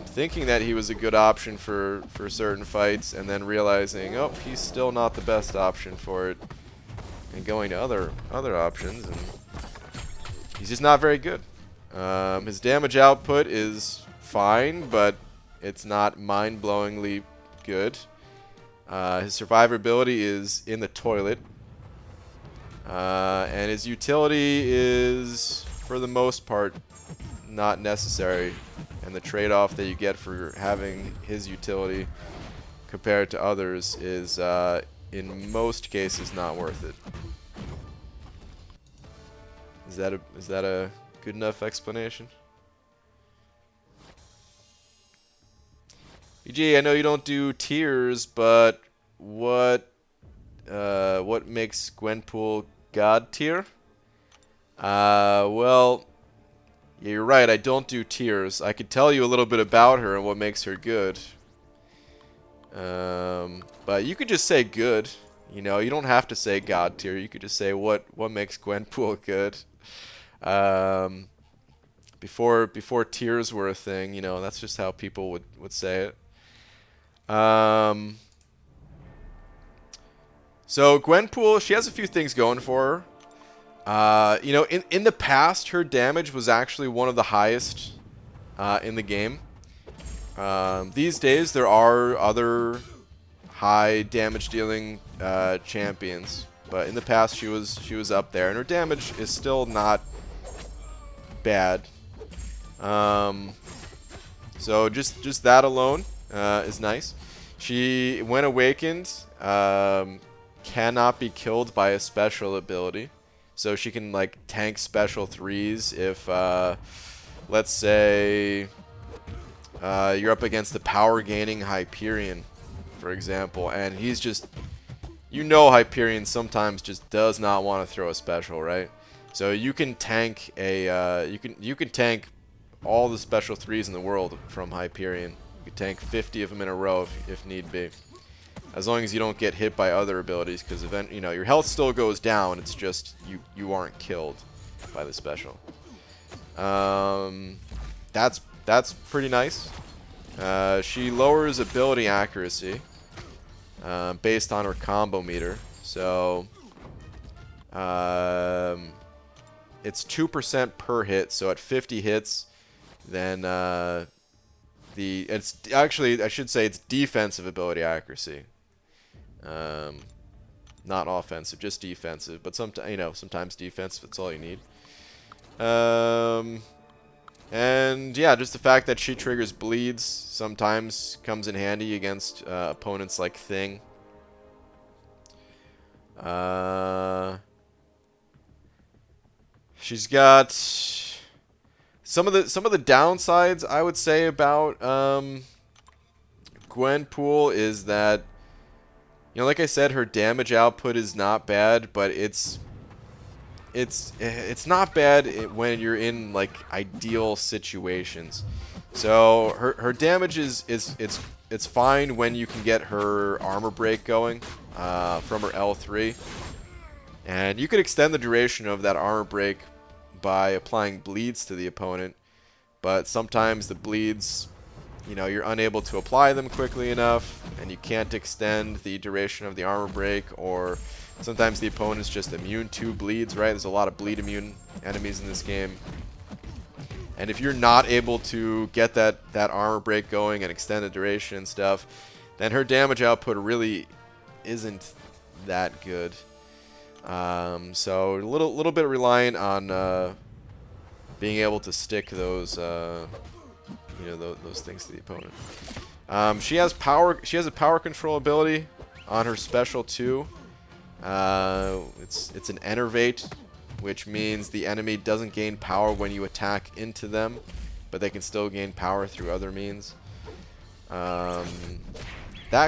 thinking that he was a good option for certain fights, and then realizing, oh, he's still not the best option for it, and going to other options, and he's just not very good. His damage output is fine, but it's not mind-blowingly good. His survivability is in the toilet. And his utility is, for the most part, not necessary. And the trade-off that you get for having his utility compared to others is, in most cases, not worth it. Is that a good enough explanation? BG, I know you don't do tiers, but what makes Gwenpool God tier? Well, yeah, you're right. I don't do tiers. I could tell you a little bit about her and what makes her good. But you could just say good. You know, you don't have to say God tier. You could just say what makes Gwenpool good. Before tiers were a thing, you know, that's just how people would say it. So Gwenpool, she has a few things going for her. You know, in the past, her damage was actually one of the highest in the game. These days, there are other high damage dealing champions, but in the past, she was up there, and her damage is still not bad. So just that alone is nice. She, when awakened, cannot be killed by a special ability. So she can like tank special 3s if, let's say, you're up against the power gaining Hyperion, for example, and he's just, you know, Hyperion sometimes just does not want to throw a special, right? So you can tank a, you can tank all the special 3s in the world from Hyperion. You can tank 50 of them in a row if need be, as long as you don't get hit by other abilities, because you know, your health still goes down. It's just you aren't killed by the special. That's pretty nice. She lowers ability accuracy based on her combo meter. So it's 2% per hit. So at 50 hits, then it's actually, I should say, it's defensive ability accuracy. Not offensive, just defensive. But sometimes, you know, sometimes defensive. That's all you need. And yeah, just the fact that she triggers bleeds sometimes comes in handy against opponents like Thing. She's got some of the downsides I would say about Gwenpool is that, you know, like I said, her damage output is not bad, but it's not bad when you're in like ideal situations. So her damage is it's fine when you can get her armor break going from her L3, and you could extend the duration of that armor break by applying bleeds to the opponent. But sometimes the bleeds, you know, you're unable to apply them quickly enough, and you can't extend the duration of the armor break, or sometimes the opponent's just immune to bleeds, right? There's a lot of bleed immune enemies in this game. And if you're not able to get that armor break going and extend the duration and stuff, then her damage output really isn't that good. So a little bit reliant on being able to stick those you know, those things to the opponent. She has a power control ability on her special too. It's an enervate, which means the enemy doesn't gain power when you attack into them, but they can still gain power through other means. That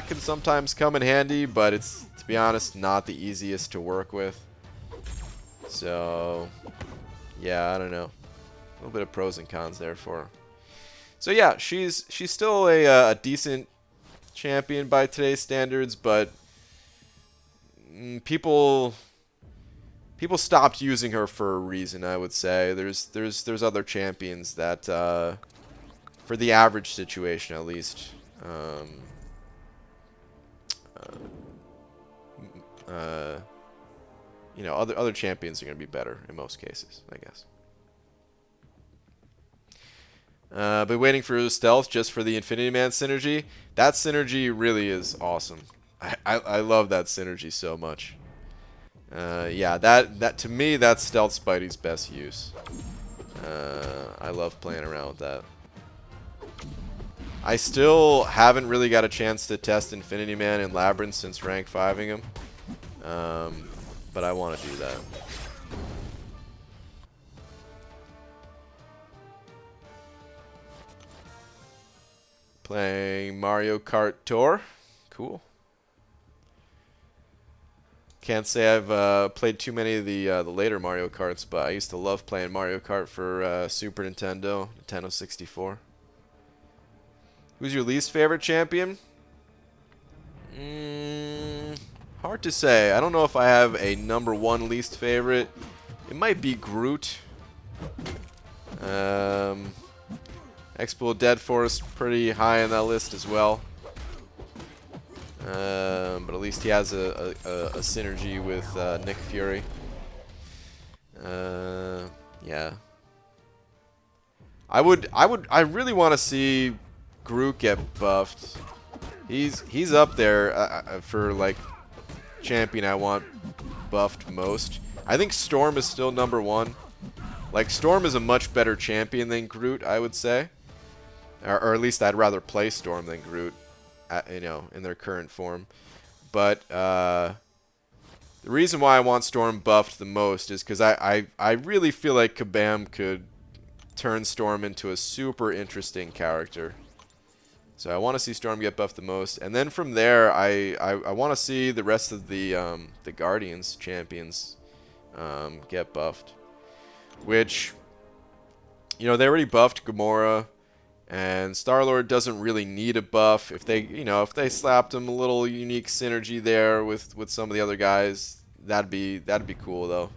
can sometimes come in handy, but it's, to be honest, not the easiest to work with. So yeah, I don't know. A little bit of pros and cons there for her. So yeah, she's still a decent champion by today's standards, but people stopped using her for a reason, I would say. There's other champions that for the average situation at least, you know, other champions are going to be better in most cases, I guess. Been waiting for stealth just for the Infinity Man synergy. That synergy really is awesome. I love that synergy so much. Yeah, that to me, that's Stealth Spidey's best use. I love playing around with that. I still haven't really got a chance to test Infinity Man in Labyrinth since rank 5ing him. But I want to do that. Playing Mario Kart Tour. Cool. Can't say I've played too many of the later Mario Karts, but I used to love playing Mario Kart for Super Nintendo, Nintendo 64. Who's your least favorite champion? Hard to say. I don't know if I have a #1 least favorite. It might be Groot. Expo Dead Force pretty high on that list as well. But at least he has a synergy with Nick Fury. Yeah. I really want to see Groot get buffed. He's up there for like champion I want buffed most. I think Storm is still #1. Like, Storm is a much better champion than Groot, I would say. Or at least I'd rather play Storm than Groot, you know, in their current form. But the reason why I want Storm buffed the most is because I really feel like Kabam could turn Storm into a super interesting character. So I want to see Storm get buffed the most, and then from there, I want to see the rest of the Guardians champions get buffed. Which, you know, they already buffed Gamora, and Star-Lord doesn't really need a buff. If they, you know, if they slapped him a little unique synergy there with some of the other guys, that'd be cool though.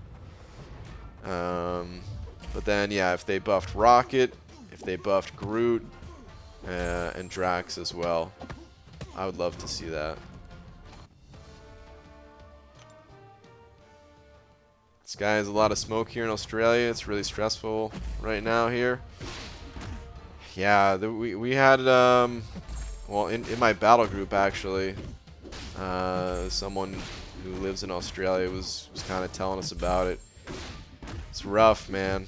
But then yeah, if they buffed Rocket, if they buffed Groot, and Drax as well, I would love to see that. Sky has a lot of smoke here in Australia. It's really stressful right now here. Yeah, we had well, in my battle group actually, someone who lives in Australia was kind of telling us about it. It's rough, man.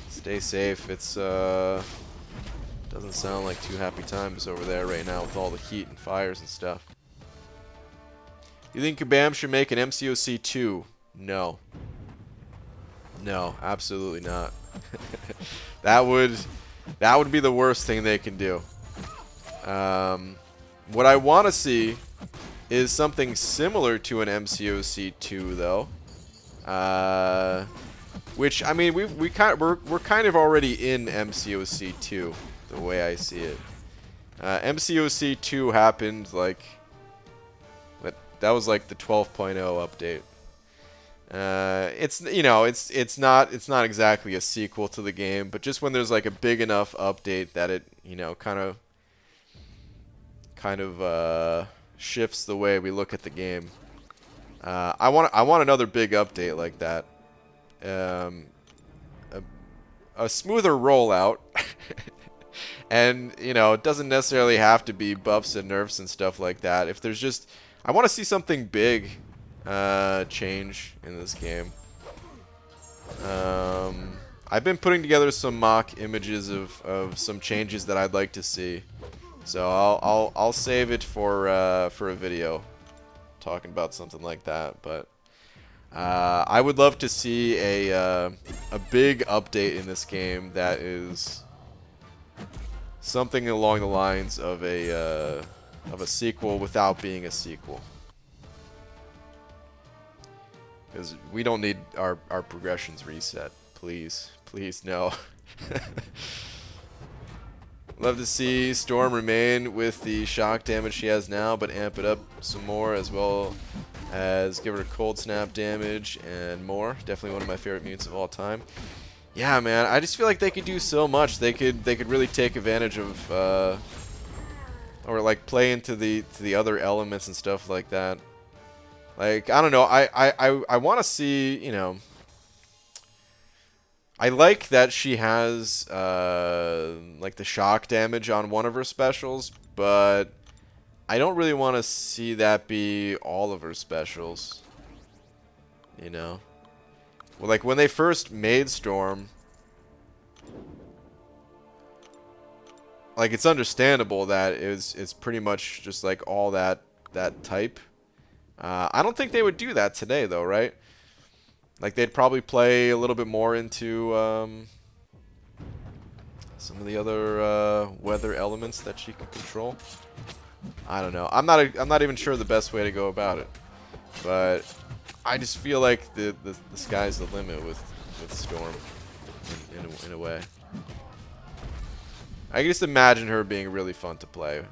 Stay safe. It's doesn't sound like too happy times over there right now with all the heat and fires and stuff. You think Kabam should make an MCOC 2? No. No, absolutely not. That would be the worst thing they can do. What I want to see is something similar to an MCOC 2 though. Which, I mean, we're kind of already in MCOC 2 the way I see it. MCOC 2 happened like that was like the 12.0 update. It's, you know, it's not exactly a sequel to the game, but just when there's like a big enough update that it, you know, kind of shifts the way we look at the game. I want another big update like that. A smoother rollout. And, you know, it doesn't necessarily have to be buffs and nerfs and stuff like that. If there's just, I want to see something big change in this game. I've been putting together some mock images of some changes that I'd like to see. So I'll save it for a video talking about something like that. But I would love to see a big update in this game that is something along the lines of a sequel without being a sequel. Because we don't need our progressions reset. Please. Please, no. Love to see Storm remain with the shock damage she has now, but amp it up some more, as well as give her cold snap damage and more. Definitely one of my favorite mutants of all time. Yeah, man, I just feel like they could do so much. They could really take advantage of or like play into the other elements and stuff like that. Like, I don't know, I want to see, you know, I like that she has like the shock damage on one of her specials, but I don't really want to see that be all of her specials, you know. Well, like when they first made Storm, like it's understandable that it's pretty much just like all that type. I don't think they would do that today though, right? Like they'd probably play a little bit more into some of the other weather elements that she can control. I don't know. I'm not even sure the best way to go about it, but I just feel like the sky's the limit with Storm in a way. I can just imagine her being really fun to play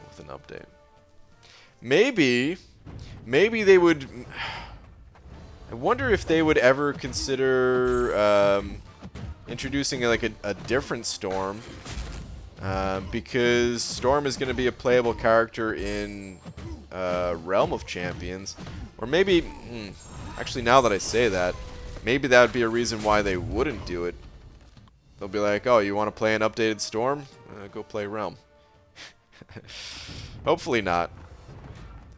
with an update. maybe they would. I wonder if they would ever consider introducing like a different Storm, because Storm is going to be a playable character in Realm of Champions, or maybe, actually now that I say that, maybe that would be a reason why they wouldn't do it. They'll be like, oh, you want to play an updated Storm? Go play Realm. Hopefully not.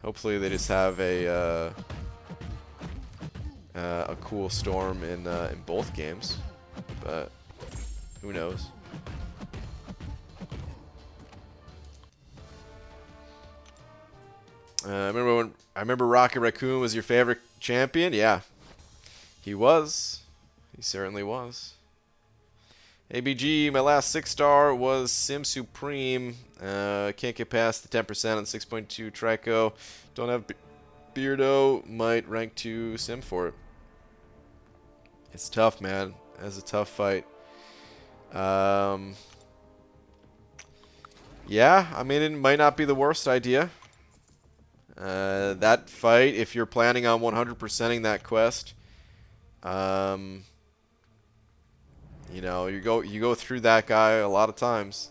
Hopefully they just have a cool Storm in both games, but who knows? I remember Rocket Raccoon was your favorite champion. Yeah, he was. He certainly was. ABG, my last 6-star was Sim Supreme. Can't get past the 10% on 6.2 Trico. Don't have Beardo. Might rank 2 Sim for it. It's tough, man. It's a tough fight. Yeah, I mean, it might not be the worst idea. That fight, if you're planning on 100%ing that quest, you know, you go through that guy a lot of times.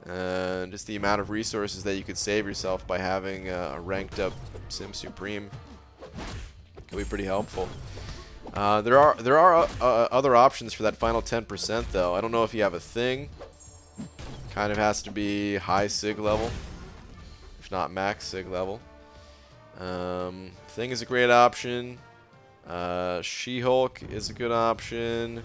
Just the amount of resources that you could save yourself by having a ranked up Sim Supreme can be pretty helpful. There are other options for that final 10% though. I don't know if you have a thing. Kind of has to be high Sig level, if not max Sig level. Thing is a great option. She-Hulk is a good option.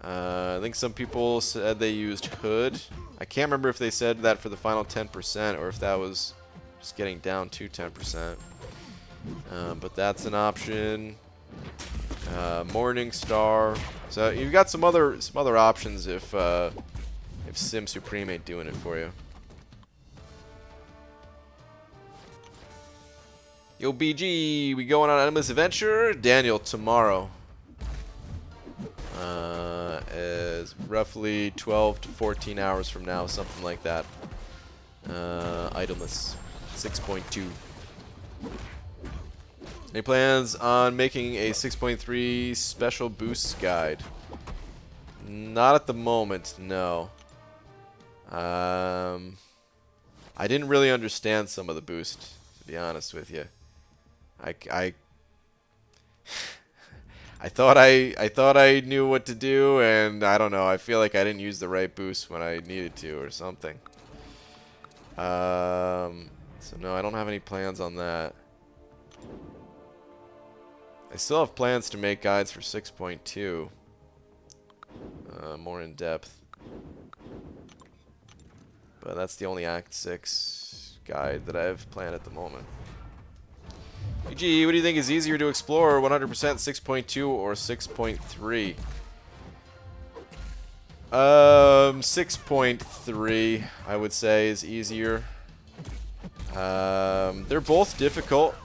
I think some people said they used Hood. I can't remember if they said that for the final 10% or if that was just getting down to 10%. But that's an option. Morning Star. So you've got some other options if Sim Supreme ain't doing it for you. Yo, BG, we going on Endless Adventure? Daniel, tomorrow. Is roughly 12 to 14 hours from now, something like that. Itemless. 6.2. Any plans on making a 6.3 special boosts guide? Not at the moment, no. I didn't really understand some of the boost, to be honest with you. I thought I knew what to do, and I don't know. I feel like I didn't use the right boost when I needed to, or something. So no, I don't have any plans on that. I still have plans to make guides for 6.2, more in depth. But that's the only Act 6 guide that I have planned at the moment. PG, what do you think is easier to explore, 100% 6.2 or 6.3? 6.3, I would say, is easier. They're both difficult,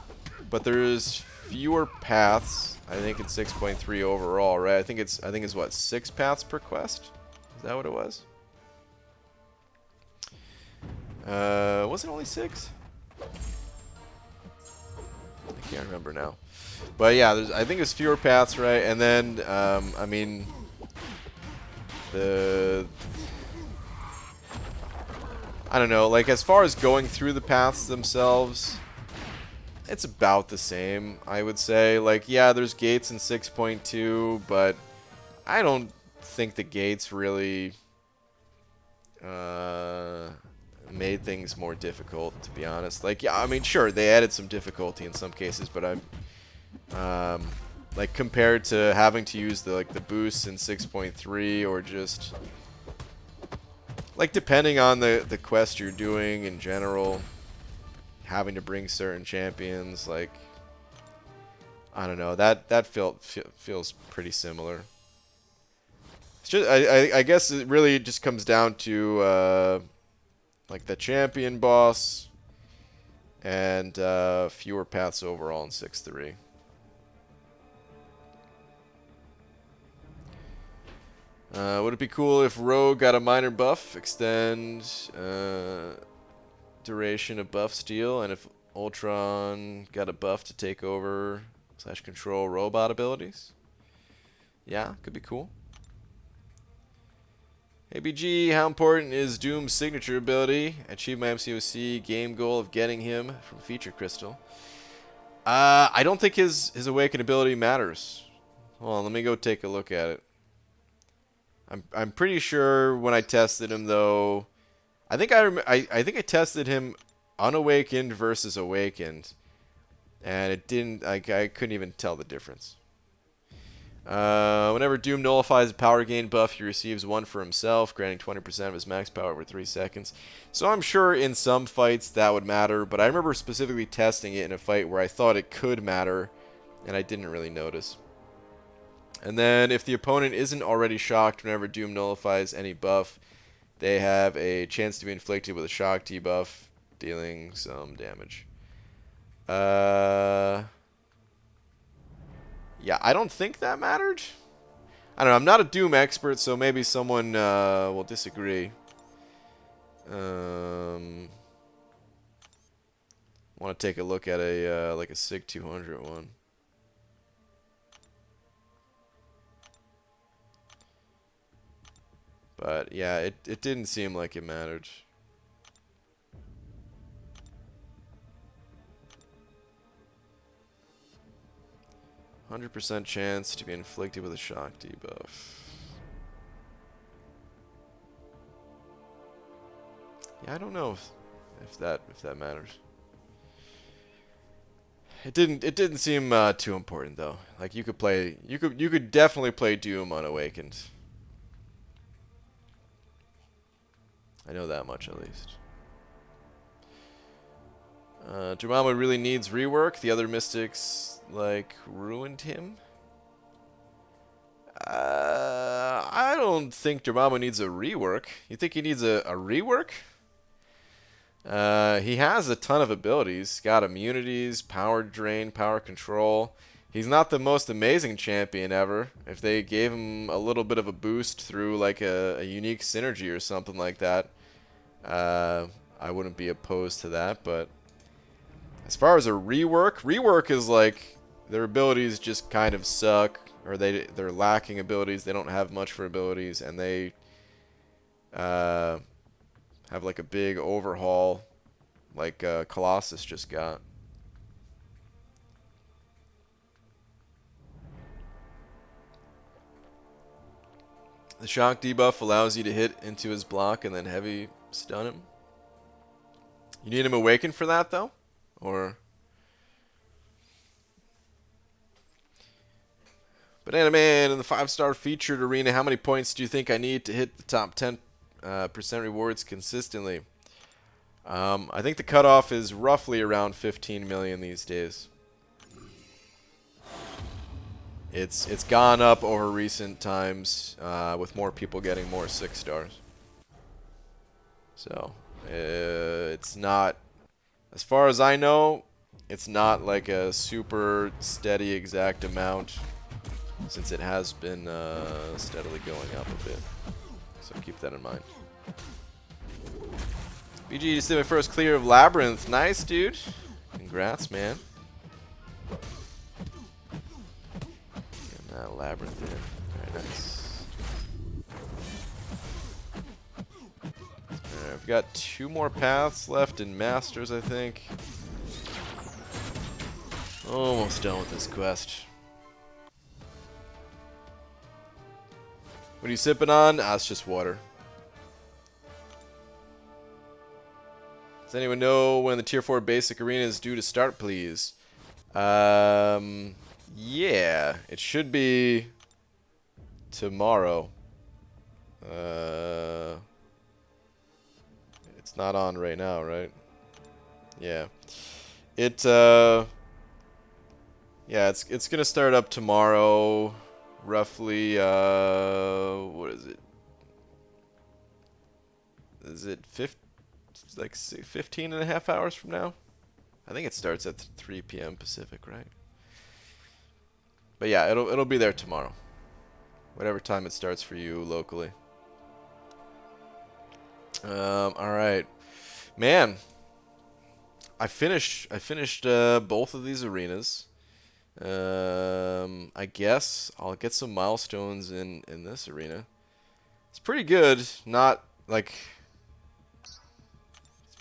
but there's fewer paths, I think, in 6.3 overall, right? I think it's what, 6 paths per quest? Is that what it was? Was it only 6? I can't remember now. But yeah, I think there's fewer paths, right? And then, I mean, I don't know, like as far as going through the paths themselves, it's about the same, I would say. Like, yeah, there's gates in 6.2, but I don't think the gates really made things more difficult, to be honest. Like, yeah, I mean, sure, they added some difficulty in some cases, but like compared to having to use the boosts in 6.3, or just like depending on the quest you're doing in general, having to bring certain champions, like I don't know, that feels pretty similar. It's just I guess it really just comes down to like the champion boss and fewer paths overall in 6.3. Would it be cool if Rogue got a minor buff, extend duration of buff steal, and if Ultron got a buff to take over / control robot abilities. Yeah, could be cool. ABG, how important is Doom's signature ability? Achieve my MCOC game goal of getting him from Feature Crystal. I don't think his Awaken ability matters. Hold on, let me go take a look at it. I'm pretty sure when I tested him though, I think I think I tested him unawakened versus awakened, and it didn't. I couldn't even tell the difference. Whenever Doom nullifies a power gain buff, he receives one for himself, granting 20% of his max power over 3 seconds. So I'm sure in some fights that would matter, but I remember specifically testing it in a fight where I thought it could matter, and I didn't really notice. And then if the opponent isn't already shocked whenever Doom nullifies any buff, they have a chance to be inflicted with a shock debuff, dealing some damage. Yeah, I don't think that mattered. I don't know. I'm not a Doom expert, so maybe someone will disagree. Want to take a look at a like a SIG 200 one. But yeah, it didn't seem like it mattered. %100 chance to be inflicted with a shock debuff. Yeah, I don't know if that matters. It didn't seem too important though. Like you could definitely play Doom unawakened. I know that much at least. Dormammu really needs rework. The other mystics like ruined him. I don't think Dormammu needs a rework. You think he needs a rework? He has a ton of abilities. He's got immunities, power drain, power control. He's not the most amazing champion ever. If they gave him a little bit of a boost through like a unique synergy or something like that, I wouldn't be opposed to that. But as far as a rework is like their abilities just kind of suck, or they're lacking abilities. They don't have much for abilities, and they have like a big overhaul, like Colossus just got. The shock debuff allows you to hit into his block and then heavy stun him. You need him awakened for that though, or? Banana Man in the 5-star featured arena. How many points do you think I need to hit the top 10% rewards consistently? I think the cutoff is roughly around 15 million these days. It's gone up over recent times with more people getting more 6 stars. So it's not, as far as I know, it's not like a super steady exact amount, since it has been steadily going up a bit. So keep that in mind. BG just did my first clear of Labyrinth. Nice, dude. Congrats, man. Getting that Labyrinth in. Very nice. Alright, I've got 2 more paths left in Masters, I think. Almost done with this quest. What are you sipping on? Ah, it's just water. Does anyone know when the Tier 4 basic arena is due to start, please? Yeah, it should be tomorrow. It's not on right now, right? Yeah. Yeah, it's gonna start up tomorrow, roughly, what is it? Is it 15 and a half hours from now? I think it starts at 3 p.m. Pacific, right? But yeah, it'll be there tomorrow. Whatever time it starts for you locally. Alright. Man, I finished both of these arenas. I guess I'll get some milestones in this arena. It's pretty good. Not like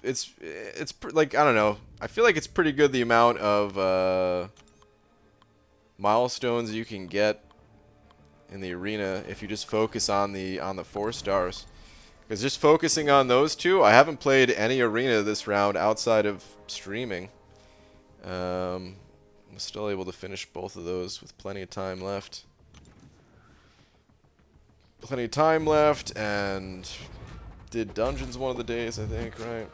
it's like, I don't know. I feel like it's pretty good the amount of milestones you can get in the arena if you just focus on the 4 stars. Because just focusing on those two, I haven't played any arena this round outside of streaming. I'm still able to finish both of those with plenty of time left. Plenty of time left, and did dungeons one of the days, I think, right?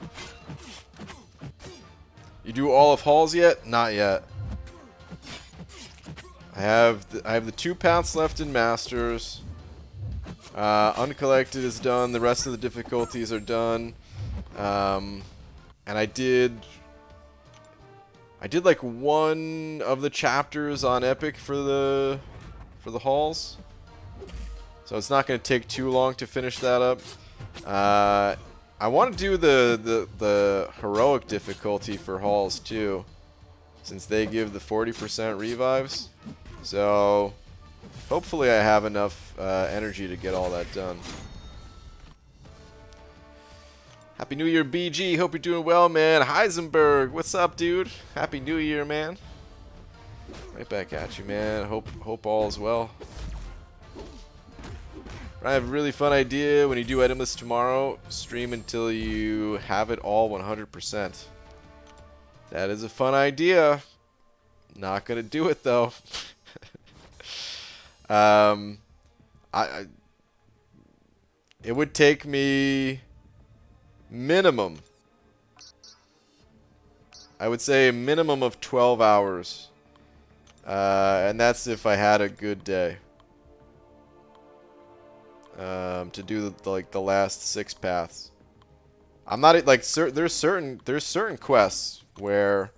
You do all of halls yet? Not yet. I have the 2 paths left in Masters. Uncollected is done. The rest of the difficulties are done. And I did like one of the chapters on Epic for the halls. So it's not going to take too long to finish that up. I want to do the heroic difficulty for halls too, since they give the 40% revives. So hopefully I have enough energy to get all that done. Happy New Year, BG. Hope you're doing well, man. Heisenberg, what's up, dude? Happy New Year, man. Right back at you, man. Hope all is well. I have a really fun idea. When you do itemless tomorrow, stream until you have it all 100%. That is a fun idea. Not gonna do it though. It would take me minimum, I would say a minimum of 12 hours. And that's if I had a good day. To do the last 6 paths. I'm not like there's certain quests where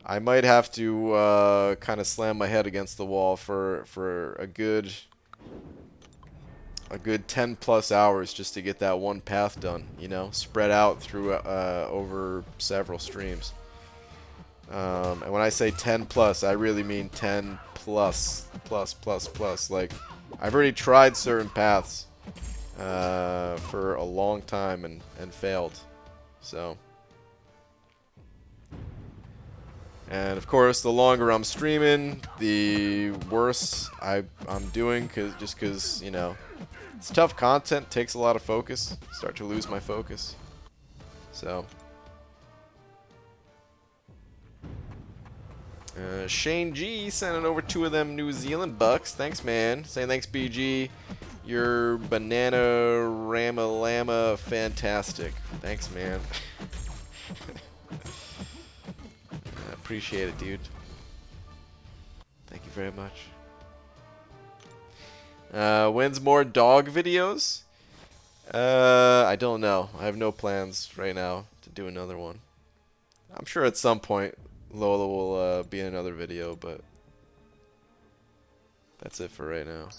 I might have to kind of slam my head against the wall for a good 10 plus hours just to get that one path done, you know, spread out through over several streams. And when I say 10 plus, I really mean 10 plus. Like, I've already tried certain paths for a long time and failed. So, and of course, the longer I'm streaming, the worse I'm doing, just because, you know, it's tough content, takes a lot of focus. Start to lose my focus. So, Shane G sending over 2 of them New Zealand bucks. Thanks, man. Saying thanks, BG. Your banana rama lama fantastic. Thanks, man. Appreciate it, dude. Thank you very much. When's more dog videos? I don't know. I have no plans right now to do another one. I'm sure at some point Lola will be in another video, but that's it for right now.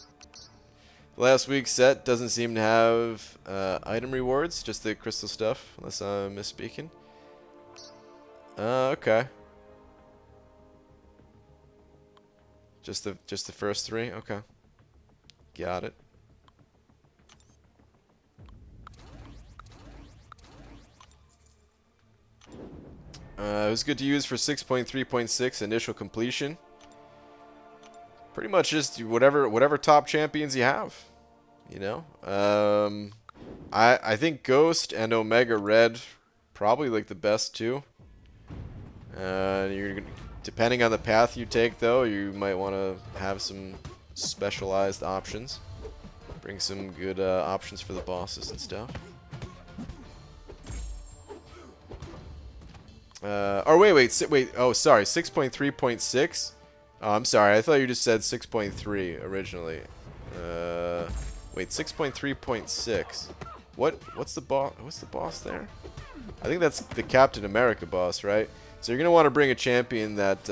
Last week's set doesn't seem to have item rewards, just the crystal stuff, unless I'm misspeaking. Okay. Just the first 3? Okay. Got it. It was good to use for 6.3.6 initial completion. Pretty much just whatever top champions you have, you know. I think Ghost and Omega Red probably like the best too. Depending on the path you take, though, you might want to have some specialized options. Bring some good options for the bosses and stuff. Or wait. Oh, sorry, 6.3.6. Oh, I'm sorry. I thought you just said 6.3 originally. Wait, 6.3.6. What's the boss? What's the boss there? I think that's the Captain America boss, right? So you're gonna want to bring a champion that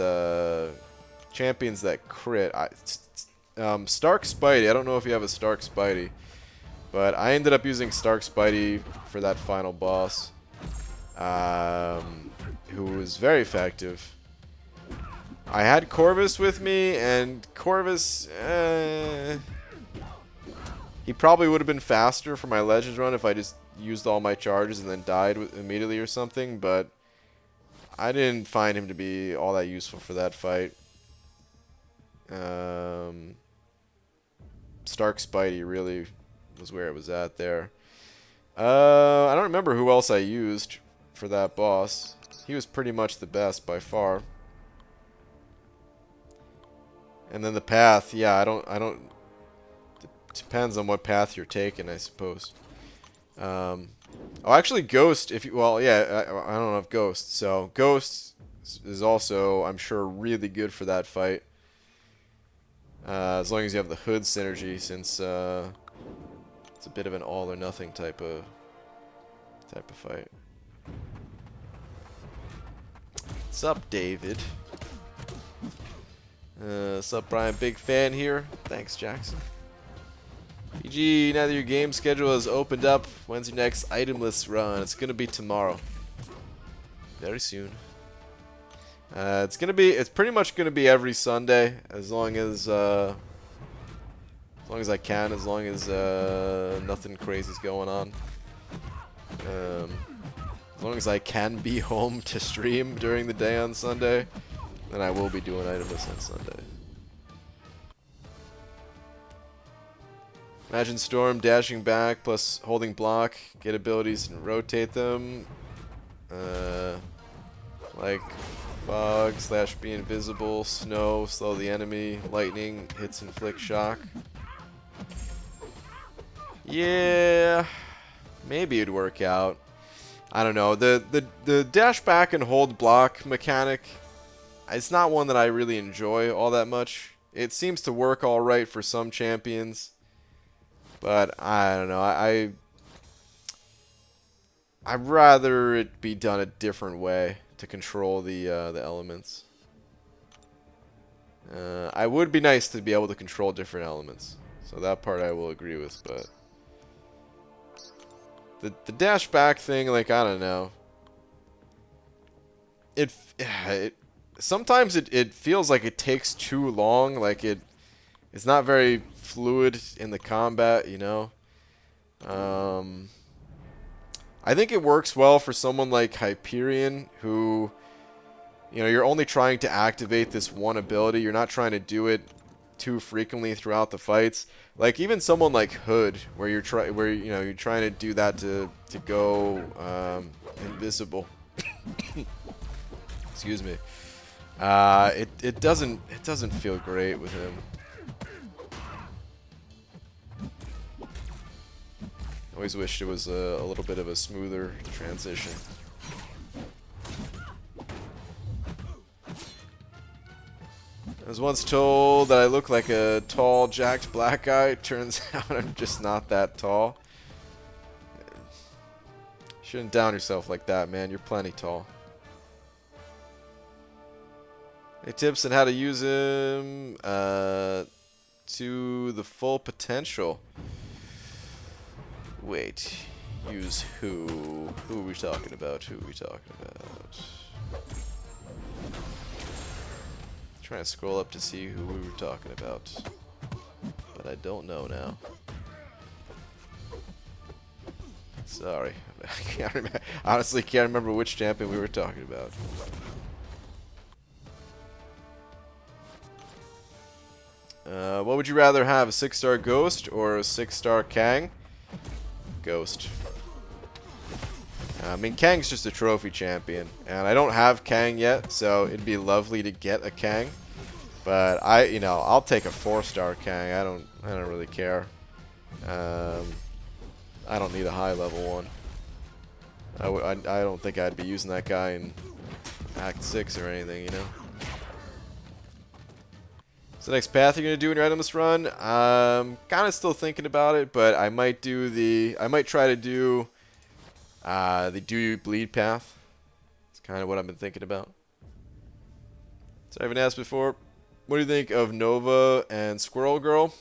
champions that crit. Stark Spidey. I don't know if you have a Stark Spidey, but I ended up using Stark Spidey for that final boss. who was very effective. I had Corvus with me, and Corvus, he probably would have been faster for my Legends run if I just used all my charges and then died immediately or something, but I didn't find him to be all that useful for that fight. Stark Spidey really was where it was at there. I don't remember who else I used for that boss. He was pretty much the best by far. And then the path, yeah, I don't. Depends on what path you're taking, I suppose. Oh, actually, Ghost. Well, yeah, I don't know if Ghost. So Ghost is also, I'm sure, really good for that fight. As long as you have the hood synergy, since it's a bit of an all or nothing type of fight. What's up, David? What's up, Brian? Big fan here. Thanks, Jackson. PG, now that your game schedule has opened up, when's your next itemless run? It's gonna be tomorrow. Very soon. It's pretty much gonna be every Sunday, as long as I can, as long as nothing crazy's going on. As long as I can be home to stream during the day on Sunday, then I will be doing itemless on Sunday. Imagine Storm dashing back plus holding block, get abilities and rotate them. Like fog / be invisible, snow, slow the enemy, lightning, hits inflict shock. Yeah, maybe it'd work out. I don't know. The dash back and hold block mechanic, it's not one that I really enjoy all that much. It seems to work all right for some champions. But I don't know. I'd rather it be done a different way to control the elements. I would be nice to be able to control different elements, so that part I will agree with. But the dash back thing, like, I don't know. Sometimes it feels like it takes too long. Like it's not very fluid in the combat, you know. I think it works well for someone like Hyperion, who, you know, you're only trying to activate this one ability. You're not trying to do it too frequently throughout the fights. Like even someone like Hood, where you're trying to do that to go invisible. Excuse me. It doesn't feel great with him. Always wished it was a little bit of a smoother transition. I was once told that I look like a tall, jacked black guy. Turns out I'm just not that tall. Shouldn't down yourself like that, man. You're plenty tall. Any tips on how to use him to the full potential? Wait, use who? Who are we talking about? Who are we talking about? Trying to scroll up to see who we were talking about, but I don't know now. Sorry, I can't remember. Honestly, can't remember which champion we were talking about. What would you rather have, a 6-star Ghost or a 6-star Kang? Ghost. I mean, Kang's just a trophy champion, and I don't have Kang yet, so it'd be lovely to get a Kang. But I'll take a 4-star Kang. I don't really care. I don't need a high level one. I don't think I'd be using that guy in Act 6 or anything, you know. What's the next path you're gonna do in your itemless run? Kind of still thinking about it, but I might try to do the Do You Bleed path. It's kind of what I've been thinking about. So I haven't asked before. What do you think of Nova and Squirrel Girl?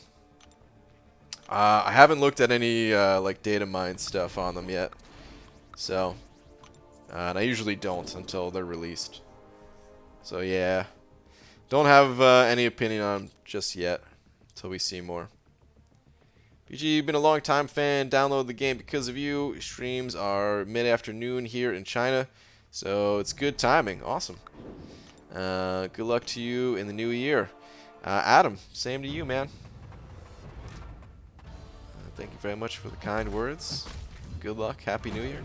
I haven't looked at any like data mine stuff on them yet, so And I usually don't until they're released. So yeah, don't have any opinion on them just yet until we see more. BG, you've been a long time fan. Download the game because of you. Streams are mid-afternoon here in China, so it's good timing. Awesome. Good luck to you in the new year. Adam, same to you, man. Thank you very much for the kind words. Good luck. Happy New Year.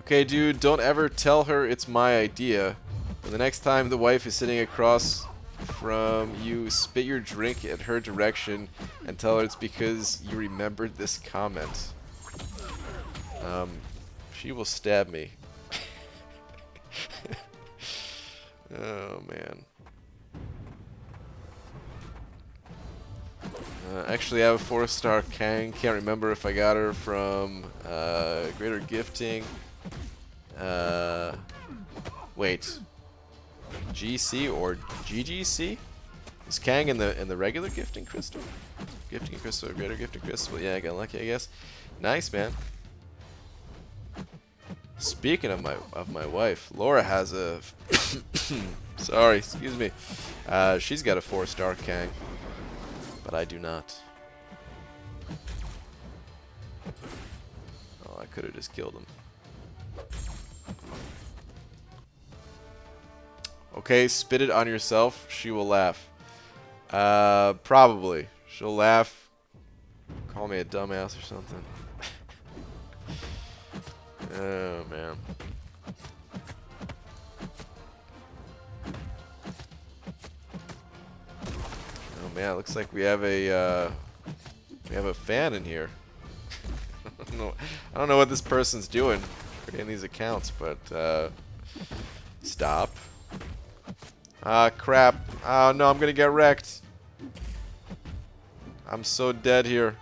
Okay, dude, don't ever tell her it's my idea. But the next time the wife is sitting across from you, spit your drink at her direction and tell her it's because you remembered this comment. She will stab me. Oh, man. Actually, I have a 4-star Kang. Can't remember if I got her from Greater Gifting. Wait. GC or GGC? Is Kang in the regular Gifting Crystal? Gifting Crystal or Greater Gifting Crystal? Yeah, I got lucky, I guess. Nice, man. Speaking of my wife, Laura has a sorry, excuse me. She's got a 4-star Kang, but I do not. Oh, I could have just killed him. Okay, spit it on yourself. She will laugh. Probably. She'll laugh. Call me a dumbass or something. Oh, man. Oh, man, it looks like we have a fan in here. I don't know what this person's doing creating these accounts, but stop. Ah, crap. Oh, no, I'm gonna get wrecked. I'm so dead here.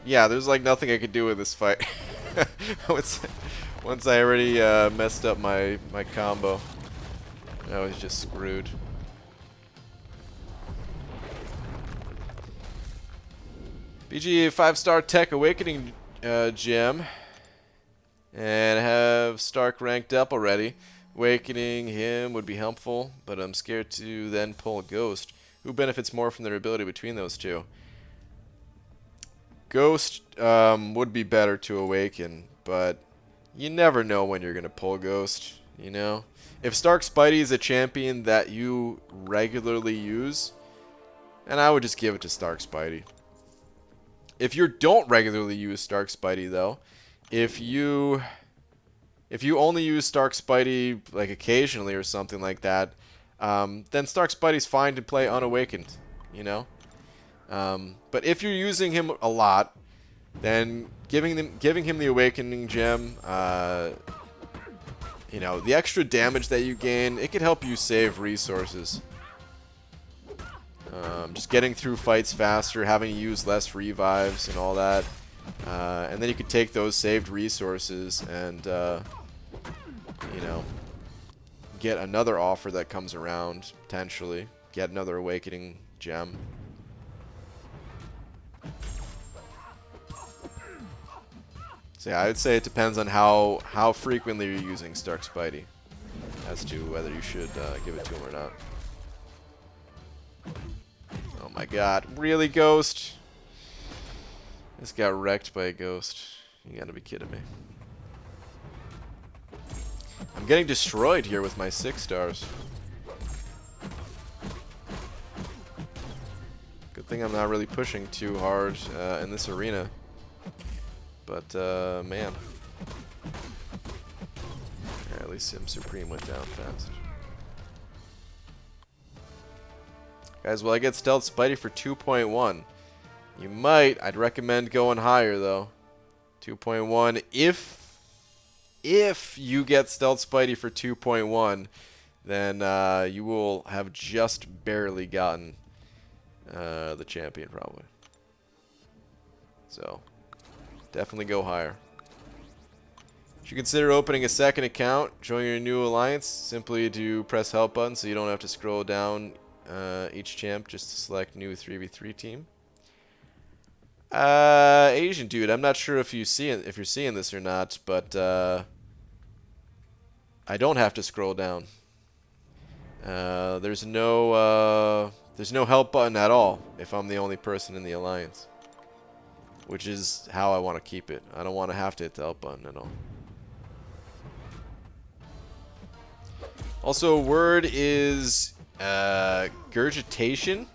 Yeah, there's like nothing I could do with this fight. Once I already messed up my combo, I was just screwed. BG 5-star Tech Awakening gem, and have Stark ranked up already. Awakening him would be helpful, but I'm scared to then pull a Ghost. Who benefits more from their ability between those two? Ghost would be better to awaken, but you never know when you're going to pull Ghost, you know? If Stark Spidey is a champion that you regularly use, then I would just give it to Stark Spidey. If you don't regularly use Stark Spidey, though, if you only use Stark Spidey like occasionally or something like that, then Stark Spidey's fine to play unawakened, you know? But if you're using him a lot, then giving him the Awakening Gem, you know, the extra damage that you gain, it could help you save resources. Just getting through fights faster, having to use less revives and all that. And then you could take those saved resources and, you know, get another offer that comes around, potentially. Get another Awakening Gem. So yeah, I would say it depends on how frequently you're using Stark Spidey as to whether you should give it to him or not. Oh my god, really, Ghost? This got wrecked by a Ghost. You gotta be kidding me. I'm getting destroyed here with my 6 stars. Good thing I'm not really pushing too hard in this arena. But, man. Yeah, at least Sim Supreme went down fast. Guys, will I get Stealth Spidey for 2.1? You might. I'd recommend going higher, though. 2.1. If you get Stealth Spidey for 2.1, then you will have just barely gotten the champion, probably. So, definitely go higher. You should consider opening a second account, join your new alliance. Simply do press help button so you don't have to scroll down each champ just to select new 3v3 team. Asian dude, I'm not sure if you're seeing this or not, but I don't have to scroll down. There's no help button at all if I'm the only person in the alliance, which is how I want to keep it. I don't want to have to hit the help button at all. Also, word is gurgitation,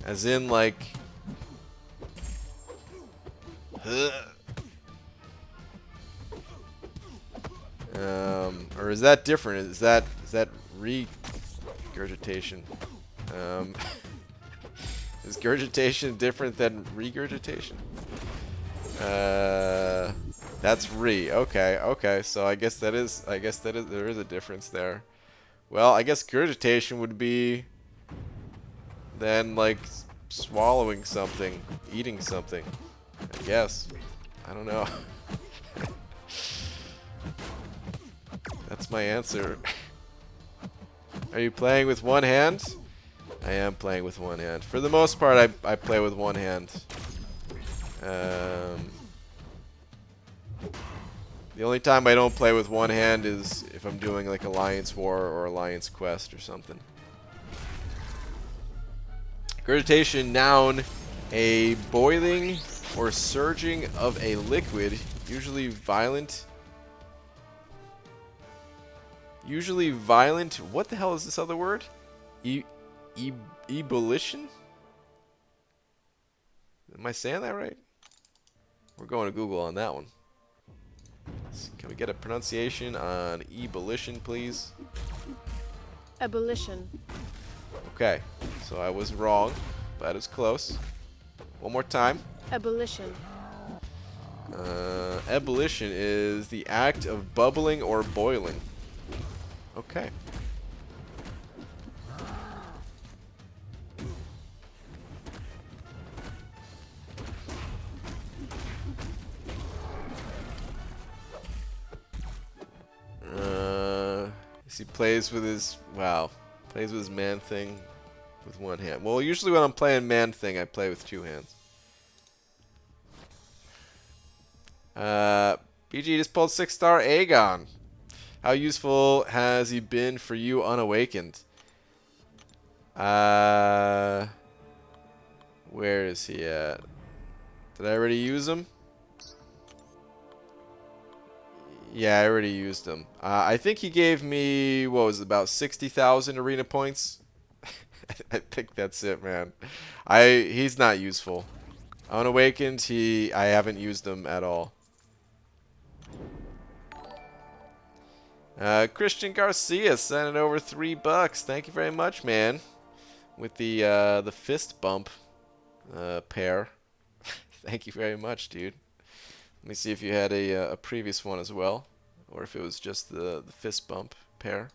as in like. Or is that different? Is that regurgitation? Is gurgitation different than regurgitation? That's re. Okay. So I guess there is a difference there. Well, I guess gurgitation would be then like swallowing something, eating something. I guess. I don't know. That's my answer. Are you playing with one hand? I am playing with one hand. For the most part, I play with one hand. The only time I don't play with one hand is if I'm doing like Alliance War or Alliance Quest or something. Gurgitation, noun, a boiling or surging of a liquid, usually violent. What the hell is this other word? Ebullition? Am I saying that right? We're going to Google on that one. Can we get a pronunciation on ebullition, please? Ebullition. Okay, so I was wrong. That is close. One more time. Ebullition. Ebullition is the act of bubbling or boiling. Okay. He plays with his man thing with one hand. Well, usually when I'm playing man thing, I play with two hands. BG just pulled 6-star Aegon. How useful has he been for you unawakened? Where is he at? Did I already use him? Yeah, I already used him. I think he gave me, what was it, about 60,000 arena points? I think that's it, man. He's not useful. Unawakened, I haven't used him at all. Christian Garcia sending over $3. Thank you very much, man. With the fist bump pair. Thank you very much, dude. Let me see if you had a previous one as well, or if it was just the fist bump pair.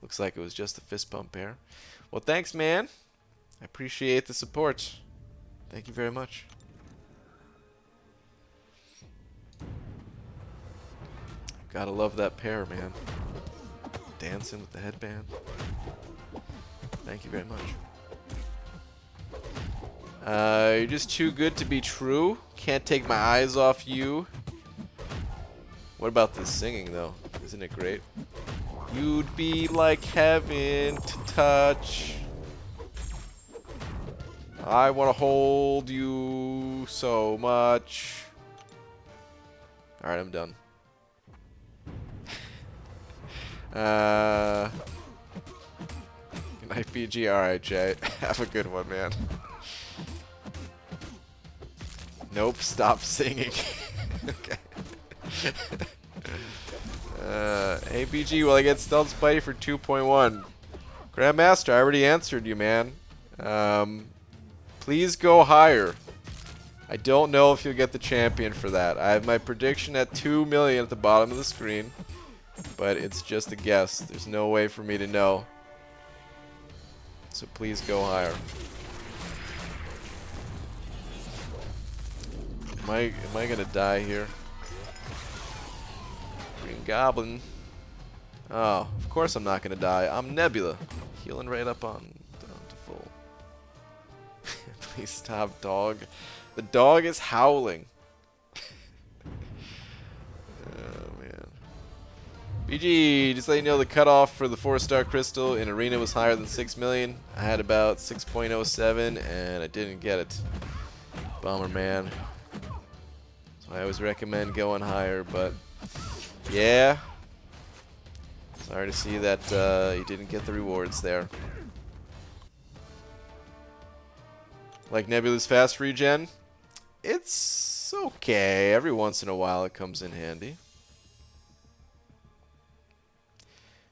Looks like it was just the fist bump pair. Well, thanks, man. I appreciate the support. Thank you very much. Gotta love that pair, man. Dancing with the headband. Thank you very much. You're just too good to be true. Can't take my eyes off you. What about this singing, though? Isn't it great? You'd be like heaven to touch. I want to hold you so much. Alright, I'm done. Good night, BG. Alright, Jay. Have a good one, man. Nope, stop singing. Okay. Hey, BG, will I get Stealth Spidey for 2.1? Grandmaster, I already answered you, man. Please go higher. I don't know if you'll get the champion for that. I have my prediction at 2 million at the bottom of the screen, but it's just a guess. There's no way for me to know. So please go higher. Am I gonna die here? Green Goblin. Oh, of course I'm not gonna die. I'm Nebula. Healing right up on to full. Please stop, dog. The dog is howling. Oh, man. BG, just let you know the cutoff for the 4-star crystal in Arena was higher than 6 million. I had about 6.07 and I didn't get it. Bummer, man. So I always recommend going higher, but yeah. Sorry to see that you didn't get the rewards there. Like Nebula's fast regen? It's okay. Every once in a while it comes in handy.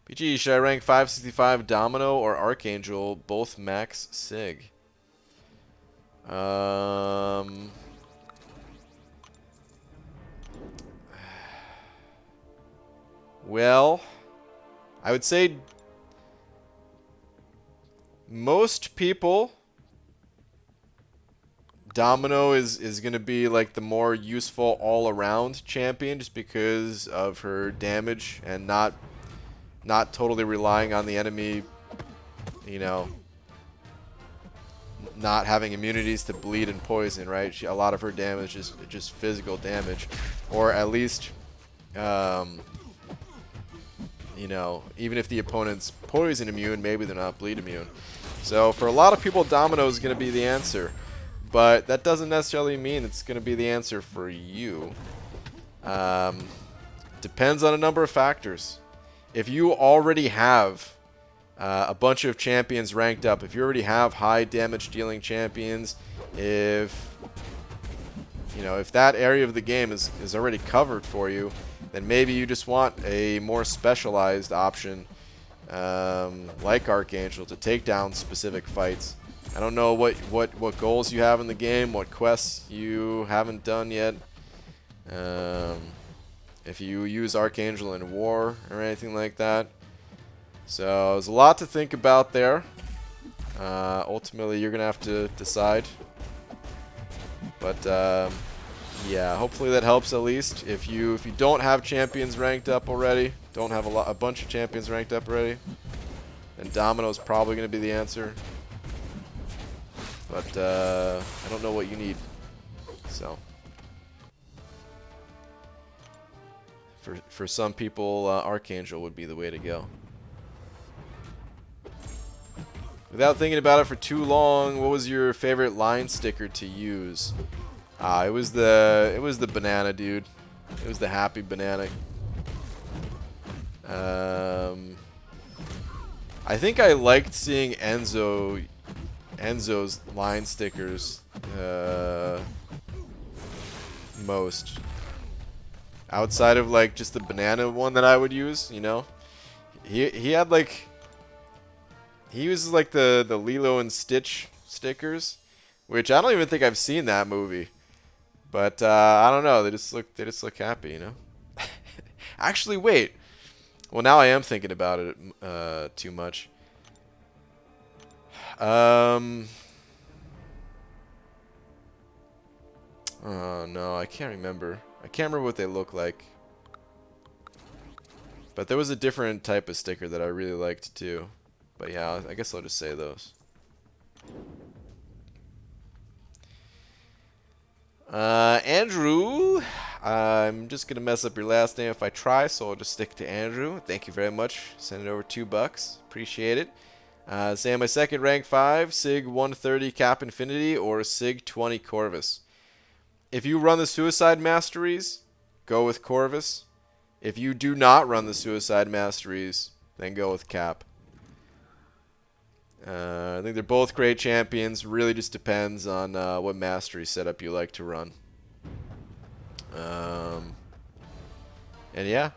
PG, should I rank 565 Domino or Archangel? Both max Sig. Well, I would say most people, Domino is going to be like the more useful all-around champion just because of her damage and not totally relying on the enemy, you know, not having immunities to bleed and poison, right? A lot of her damage is just physical damage, or at least, you know, even if the opponent's poison immune, maybe they're not bleed immune. So for a lot of people, Domino is going to be the answer, but that doesn't necessarily mean it's going to be the answer for you. Depends on a number of factors. If you already have a bunch of champions ranked up, if you already have high damage dealing champions, if you know, if that area of the game is already covered for you, then maybe you just want a more specialized option like Archangel to take down specific fights. I don't know what goals you have in the game, what quests you haven't done yet. If you use Archangel in war or anything like that. So there's a lot to think about there. Ultimately, you're going to have to decide. But yeah, hopefully that helps at least. If you don't have champions ranked up already, don't have a bunch of champions ranked up already, then Domino is probably going to be the answer. But I don't know what you need. So for some people, Archangel would be the way to go. Without thinking about it for too long, what was your favorite line sticker to use? It was the banana, dude. It was the happy banana. I think I liked seeing Enzo's line stickers most. Outside of like just the banana one that I would use, you know. He had like he uses like the Lilo and Stitch stickers, which I don't even think I've seen that movie. But I don't know, they just look happy, you know. Actually, wait. Well, now I am thinking about it too much. Oh no, I can't remember. I can't remember what they look like. But there was a different type of sticker that I really liked too. But yeah, I guess I'll just say those. Andrew, I'm just going to mess up your last name if I try, so I'll just stick to Andrew. Thank you very much. Send it over $2. Appreciate it. Say my second rank 5, Sig 130 Cap Infinity, or Sig 20 Corvus. If you run the Suicide Masteries, go with Corvus. If you do not run the Suicide Masteries, then go with Cap. I think they're both great champions. Really just depends on what mastery setup you like to run. And yeah,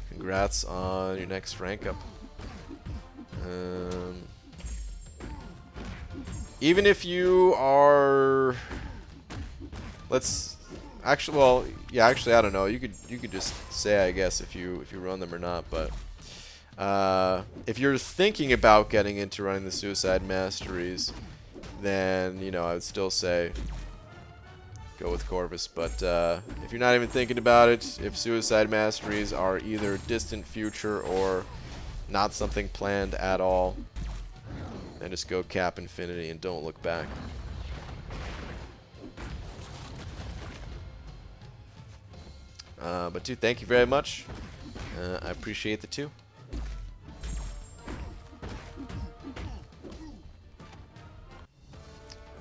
congrats on your next rank up. Even if you are, actually I don't know. You could just say, I guess, if you run them or not, but. If you're thinking about getting into running the Suicide Masteries, then, you know, I would still say go with Corvus. But if you're not even thinking about it, if Suicide Masteries are either distant future or not something planned at all, and just go cap infinity and don't look back. But dude, thank you very much. I appreciate the 2.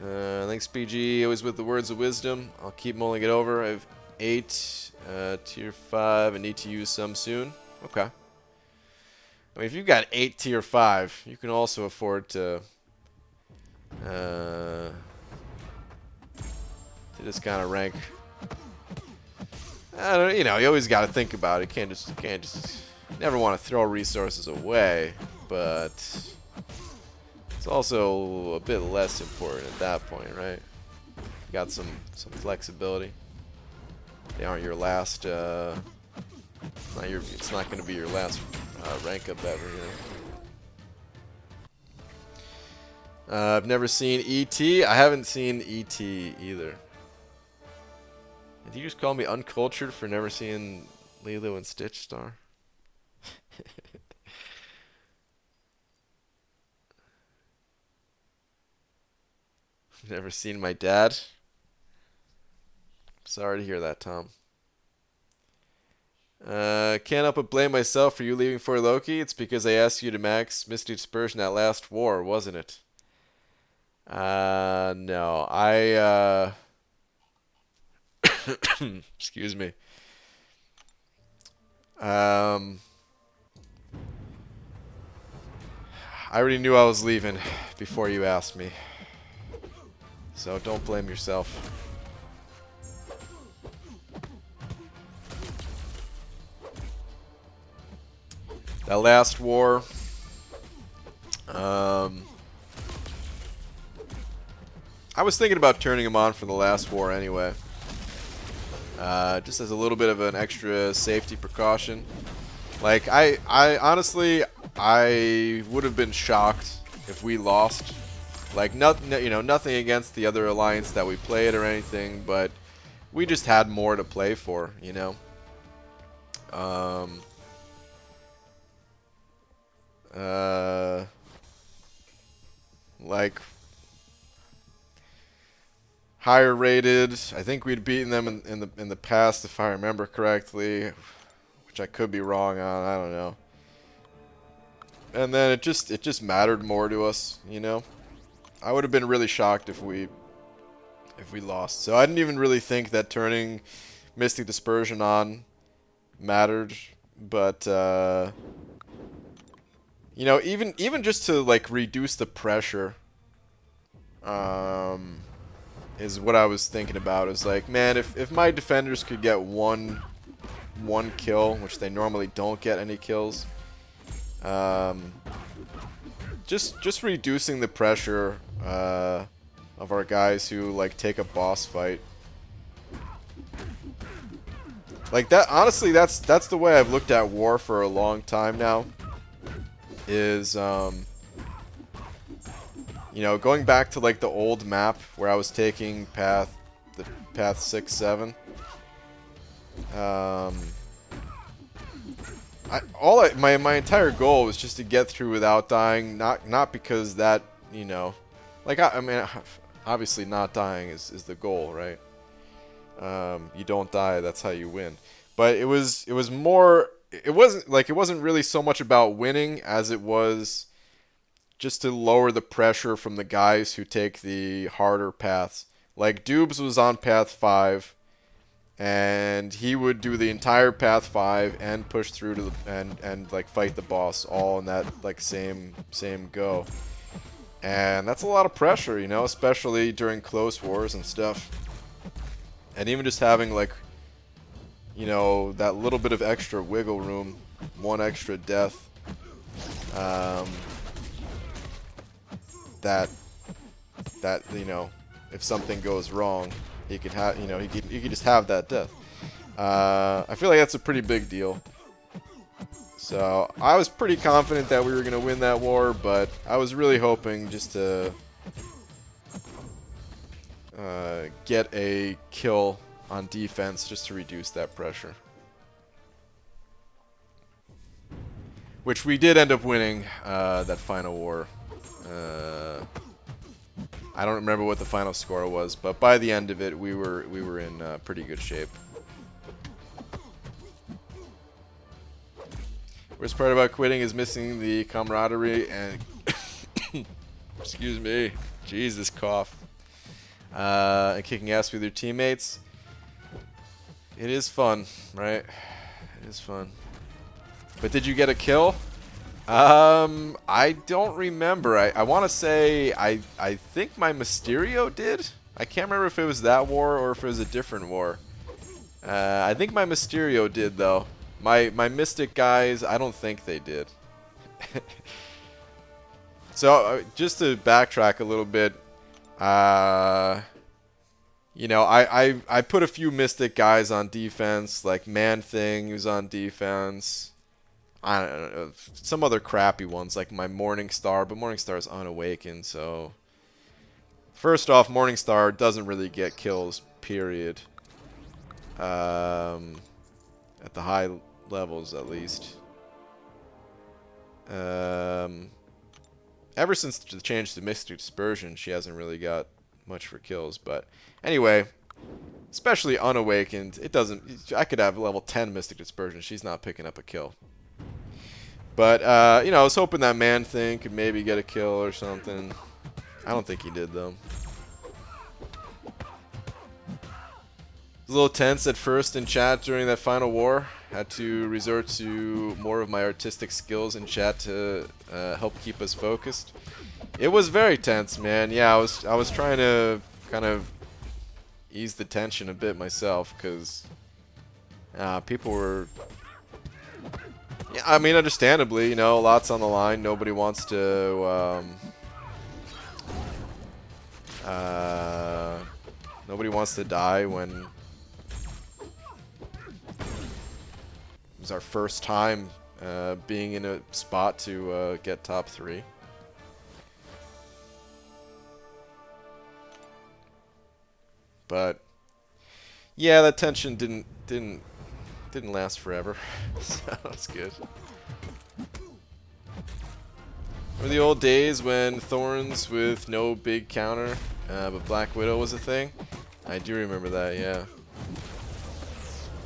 Thanks, PG. Always with the words of wisdom. I'll keep mulling it over. I have 8 tier 5. I need to use some soon. Okay. I mean, if you've got 8 tier 5, you can also afford to just kind of rank. I don't, you know, you always got to think about it. You can't just never want to throw resources away, but it's also a bit less important at that point, right? You got some flexibility. They aren't your last. It's not going to be your last rank up ever, you know. I've never seen E.T. I haven't seen E.T. either. Did you just call me uncultured for never seeing Lilo and Stitch Star? Never seen my dad? Sorry to hear that, Tom. Can't help but blame myself for you leaving for Loki. It's because I asked you to max Misty Dispersion at last war, wasn't it? No. Excuse me. I already knew I was leaving before you asked me. So don't blame yourself. That last war, I was thinking about turning him on for the last war anyway. Just as a little bit of an extra safety precaution. Like, I honestly, I would have been shocked if we lost. Like, nothing against the other alliance that we played or anything, but we just had more to play for, you know. Like, higher rated. I think we'd beaten them in the past, if I remember correctly, which I could be wrong on. I don't know. And then it just mattered more to us, you know. I would have been really shocked if we lost. So I didn't even really think that turning Mystic Dispersion on mattered, but you know, even just to like reduce the pressure, is what I was thinking about. Is like, man, if my defenders could get one kill, which they normally don't get any kills, just reducing the pressure of our guys who like take a boss fight. Like that, honestly, that's the way I've looked at war for a long time now. Is you know, going back to like the old map where I was taking path 6, 7. My entire goal was just to get through without dying, not because that, you know, like I mean, obviously not dying is the goal, right? You don't die, that's how you win. But it was more, it wasn't really so much about winning as it was just to lower the pressure from the guys who take the harder paths. Like Dubes was on path 5, and he would do the entire path 5 and push through to the and like fight the boss all in that like same go. And that's a lot of pressure, you know, especially during close wars and stuff. And even just having like, you know, that little bit of extra wiggle room, one extra death, that you know, if something goes wrong, he could have, you know, he could just have that death. I feel like that's a pretty big deal. So I was pretty confident that we were gonna win that war, but I was really hoping just to get a kill on defense just to reduce that pressure. Which we did end up winning that final war I don't remember what the final score was, but by the end of it, we were in pretty good shape. Worst part about quitting is missing the camaraderie and excuse me, Jesus, cough. And kicking ass with your teammates. It is fun, right? It is fun. But did you get a kill? I don't remember. I want to say I think my Mysterio did. I can't remember if it was that war or if it was a different war. I think my Mysterio did though. My Mystic guys, I don't think they did. So just to backtrack a little bit, you know, I put a few Mystic guys on defense, like Man-Thing who's on defense. I don't know, some other crappy ones like my Morningstar, but Morningstar is unawakened, so first off, Morningstar doesn't really get kills, period. At the high levels, at least. Ever since the change to Mystic Dispersion, she hasn't really got much for kills, but anyway, especially unawakened, it doesn't. I could have level 10 Mystic Dispersion. She's not picking up a kill. But you know, I was hoping that Man-Thing could maybe get a kill or something. I don't think he did though. It was a little tense at first in chat during that final war. Had to resort to more of my artistic skills in chat to help keep us focused. It was very tense, man. Yeah, I was trying to kind of ease the tension a bit myself, because people were, yeah, I mean, understandably, you know, lots on the line. Nobody wants to nobody wants to die when it was our first time being in a spot to get top 3. But yeah, that tension didn't last forever. So that's good. Remember the old days when Thorns with no big counter, but Black Widow was a thing? I do remember that, yeah.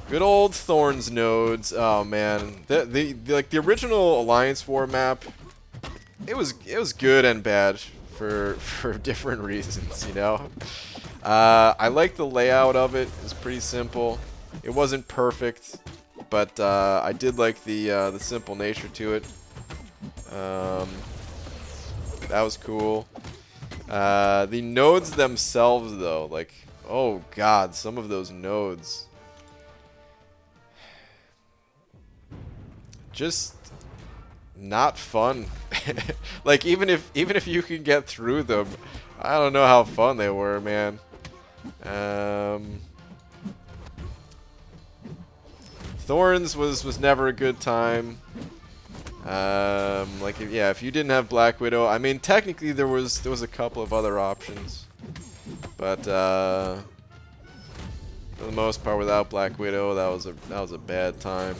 Good old Thorns nodes. Oh man, like the original Alliance War map, it was good and bad for different reasons, you know. I like the layout of it. It's pretty simple. It wasn't perfect, but I did like the simple nature to it. That was cool. The nodes themselves, though, like, oh god, some of those nodes, just not fun. Like even if you can get through them, I don't know how fun they were, man. Thorns was never a good time. Like yeah, if you didn't have Black Widow, I mean technically there was a couple of other options, but for the most part without Black Widow, that was a bad time.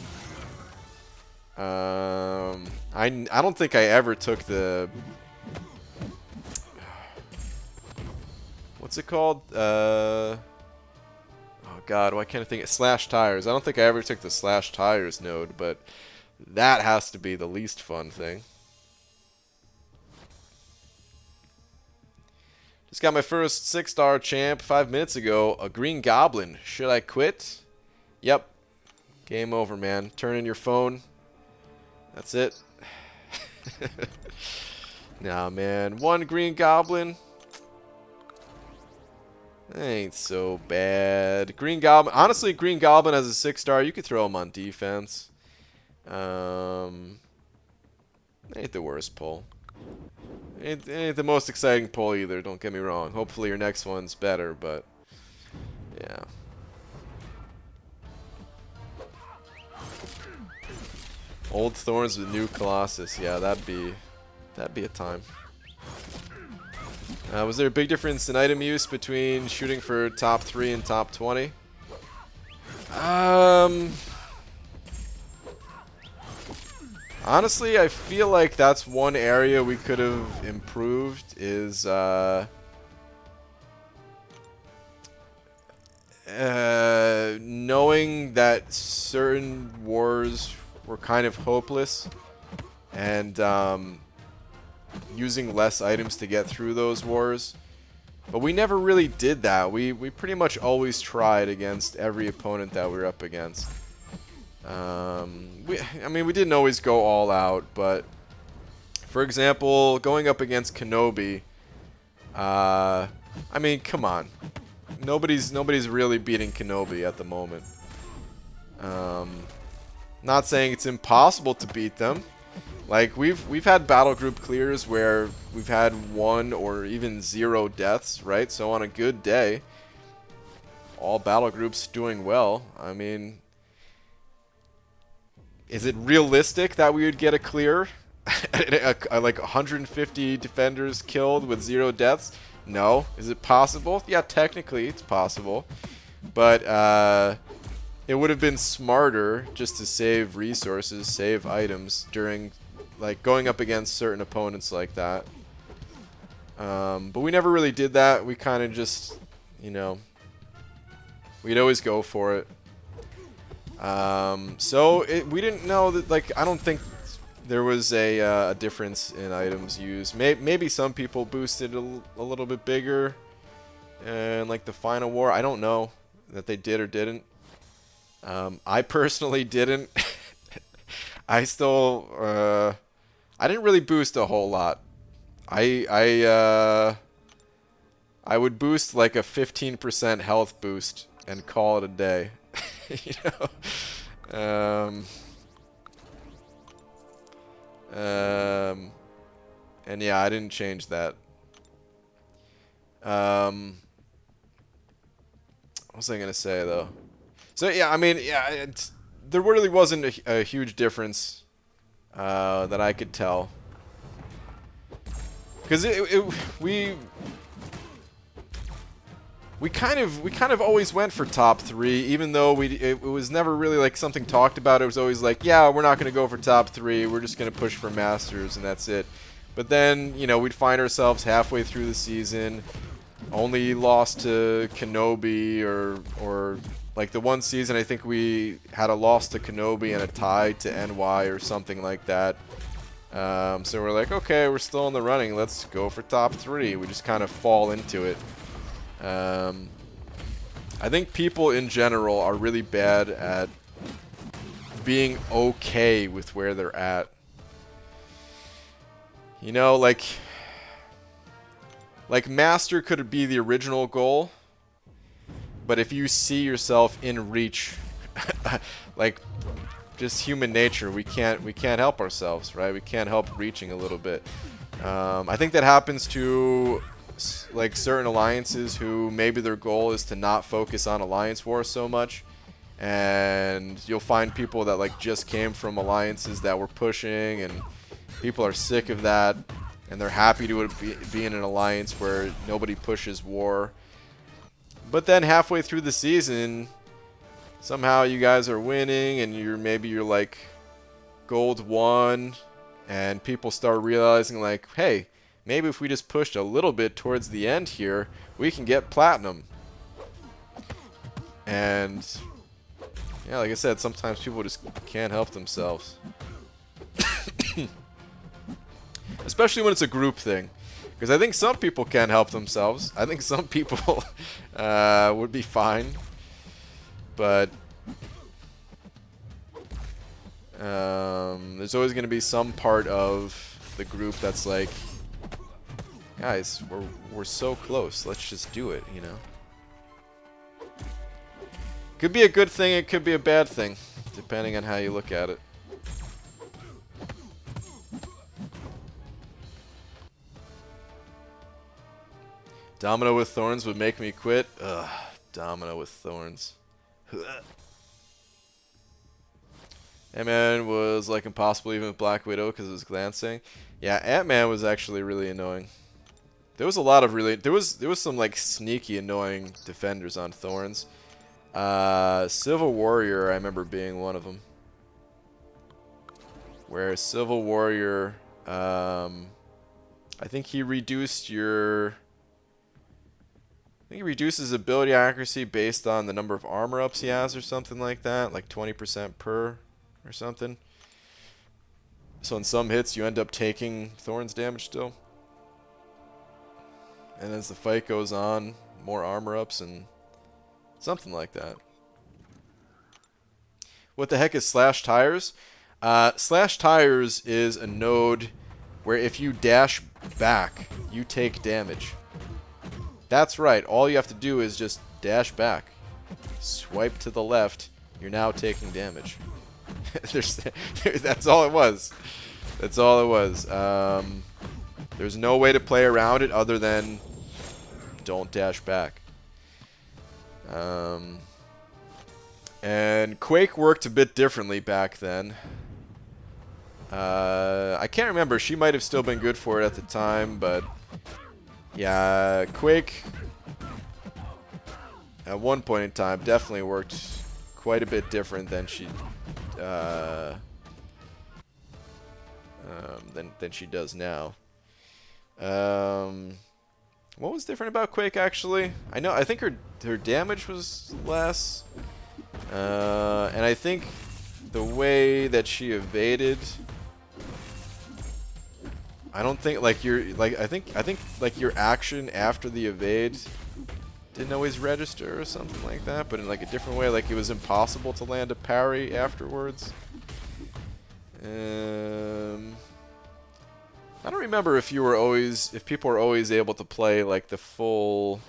I don't think I ever took the, what's it called? Oh god, why can't I think? Slash tires. I don't think I ever took the slash tires node, but that has to be the least fun thing. Just got my first 6-star champ 5 minutes ago. A Green Goblin. Should I quit? Yep. Game over, man. Turn in your phone. That's it. Nah, man. 1 Green Goblin. Ain't so bad. Green Goblin. Honestly, Green Goblin as a 6-star, you could throw him on defense. Ain't the worst pull. Ain't the most exciting pull either, don't get me wrong. Hopefully your next one's better, but yeah. Old Thorns with new Colossus. Yeah, that'd be a time. Was there a big difference in item use between shooting for top 3 and top 20? Honestly, I feel like that's one area we could have improved is knowing that certain wars were kind of hopeless and using less items to get through those wars. But we never really did that. We pretty much always tried against every opponent that we were up against. I mean, we didn't always go all out, but for example, going up against Kenobi, I mean, come on. Nobody's really beating Kenobi at the moment. Not saying it's impossible to beat them. Like we've had battle group clears where we've had 1 or even 0 deaths, right? So on a good day, all battle groups doing well. I mean, is it realistic that we would get a clear? Like 150 defenders killed with 0 deaths? No. Is it possible? Yeah, technically it's possible. But it would have been smarter just to save resources, save items during like going up against certain opponents like that. But we never really did that. We kind of just, you know, we'd always go for it. So we didn't know that, like, I don't think there was a difference in items used. Maybe some people boosted a little bit bigger in like the final war. I don't know that they did or didn't. I personally didn't. I still I didn't really boost a whole lot. I would boost like a 15% health boost and call it a day. You know. And yeah, I didn't change that. What was I gonna say though? So yeah, I mean, yeah, there really wasn't a huge difference that I could tell, because we kind of always went for top 3, even though it was never really like something talked about. It was always like, yeah, we're not gonna go for top 3. We're just gonna push for Masters, and that's it. But then, you know, we'd find ourselves halfway through the season, only lost to Kenobi, or like the one season I think we had a loss to Kenobi and a tie to NY or something like that. So we're like, okay, we're still in the running. Let's go for top 3. We just kind of fall into it. I think people in general are really bad at being okay with where they're at. You know, like Master could be the original goal, but if you see yourself in reach, like just human nature, we can't help ourselves, right? We can't help reaching a little bit. I think that happens to like certain alliances who maybe their goal is to not focus on alliance war so much, and you'll find people that like just came from alliances that were pushing, and people are sick of that, and they're happy to be in an alliance where nobody pushes war. But then halfway through the season, somehow you guys are winning, and maybe you're like gold 1, and people start realizing like, hey, maybe if we just pushed a little bit towards the end here, we can get platinum. And yeah, like I said, sometimes people just can't help themselves. Especially when it's a group thing. Because I think some people can help themselves. I think some people would be fine. But there's always going to be some part of the group that's like, guys, we're so close. Let's just do it, you know? Could be a good thing, it could be a bad thing, depending on how you look at it. Domino with Thorns would make me quit. Ugh, Domino with Thorns. Ant-Man was like impossible even with Black Widow because it was glancing. Yeah, Ant-Man was actually really annoying. There was a lot of really... There was some like sneaky annoying defenders on Thorns. Civil Warrior, I remember being one of them. Where Civil Warrior, I think he reduced your... I think he reduces ability accuracy based on the number of armor ups he has or something like that. Like 20% per or something. So in some hits, you end up taking Thorns damage still. And as the fight goes on, more armor ups and something like that. What the heck is Slash Tires? Slash Tires is a node where if you dash back, you take damage. That's right. All you have to do is just dash back. Swipe to the left. You're now taking damage. That's all it was. That's all it was. There's no way to play around it other than don't dash back. And Quake worked a bit differently back then. I can't remember. She might have still been good for it at the time, but yeah, Quake at one point in time definitely worked quite a bit different than she does now. What was different about Quake actually? I think her damage was less. And I think the way that she evaded, I don't think like I think like your action after the evade didn't always register or something like that, but in like a different way, like it was impossible to land a parry afterwards. I don't remember if people were always able to play like the full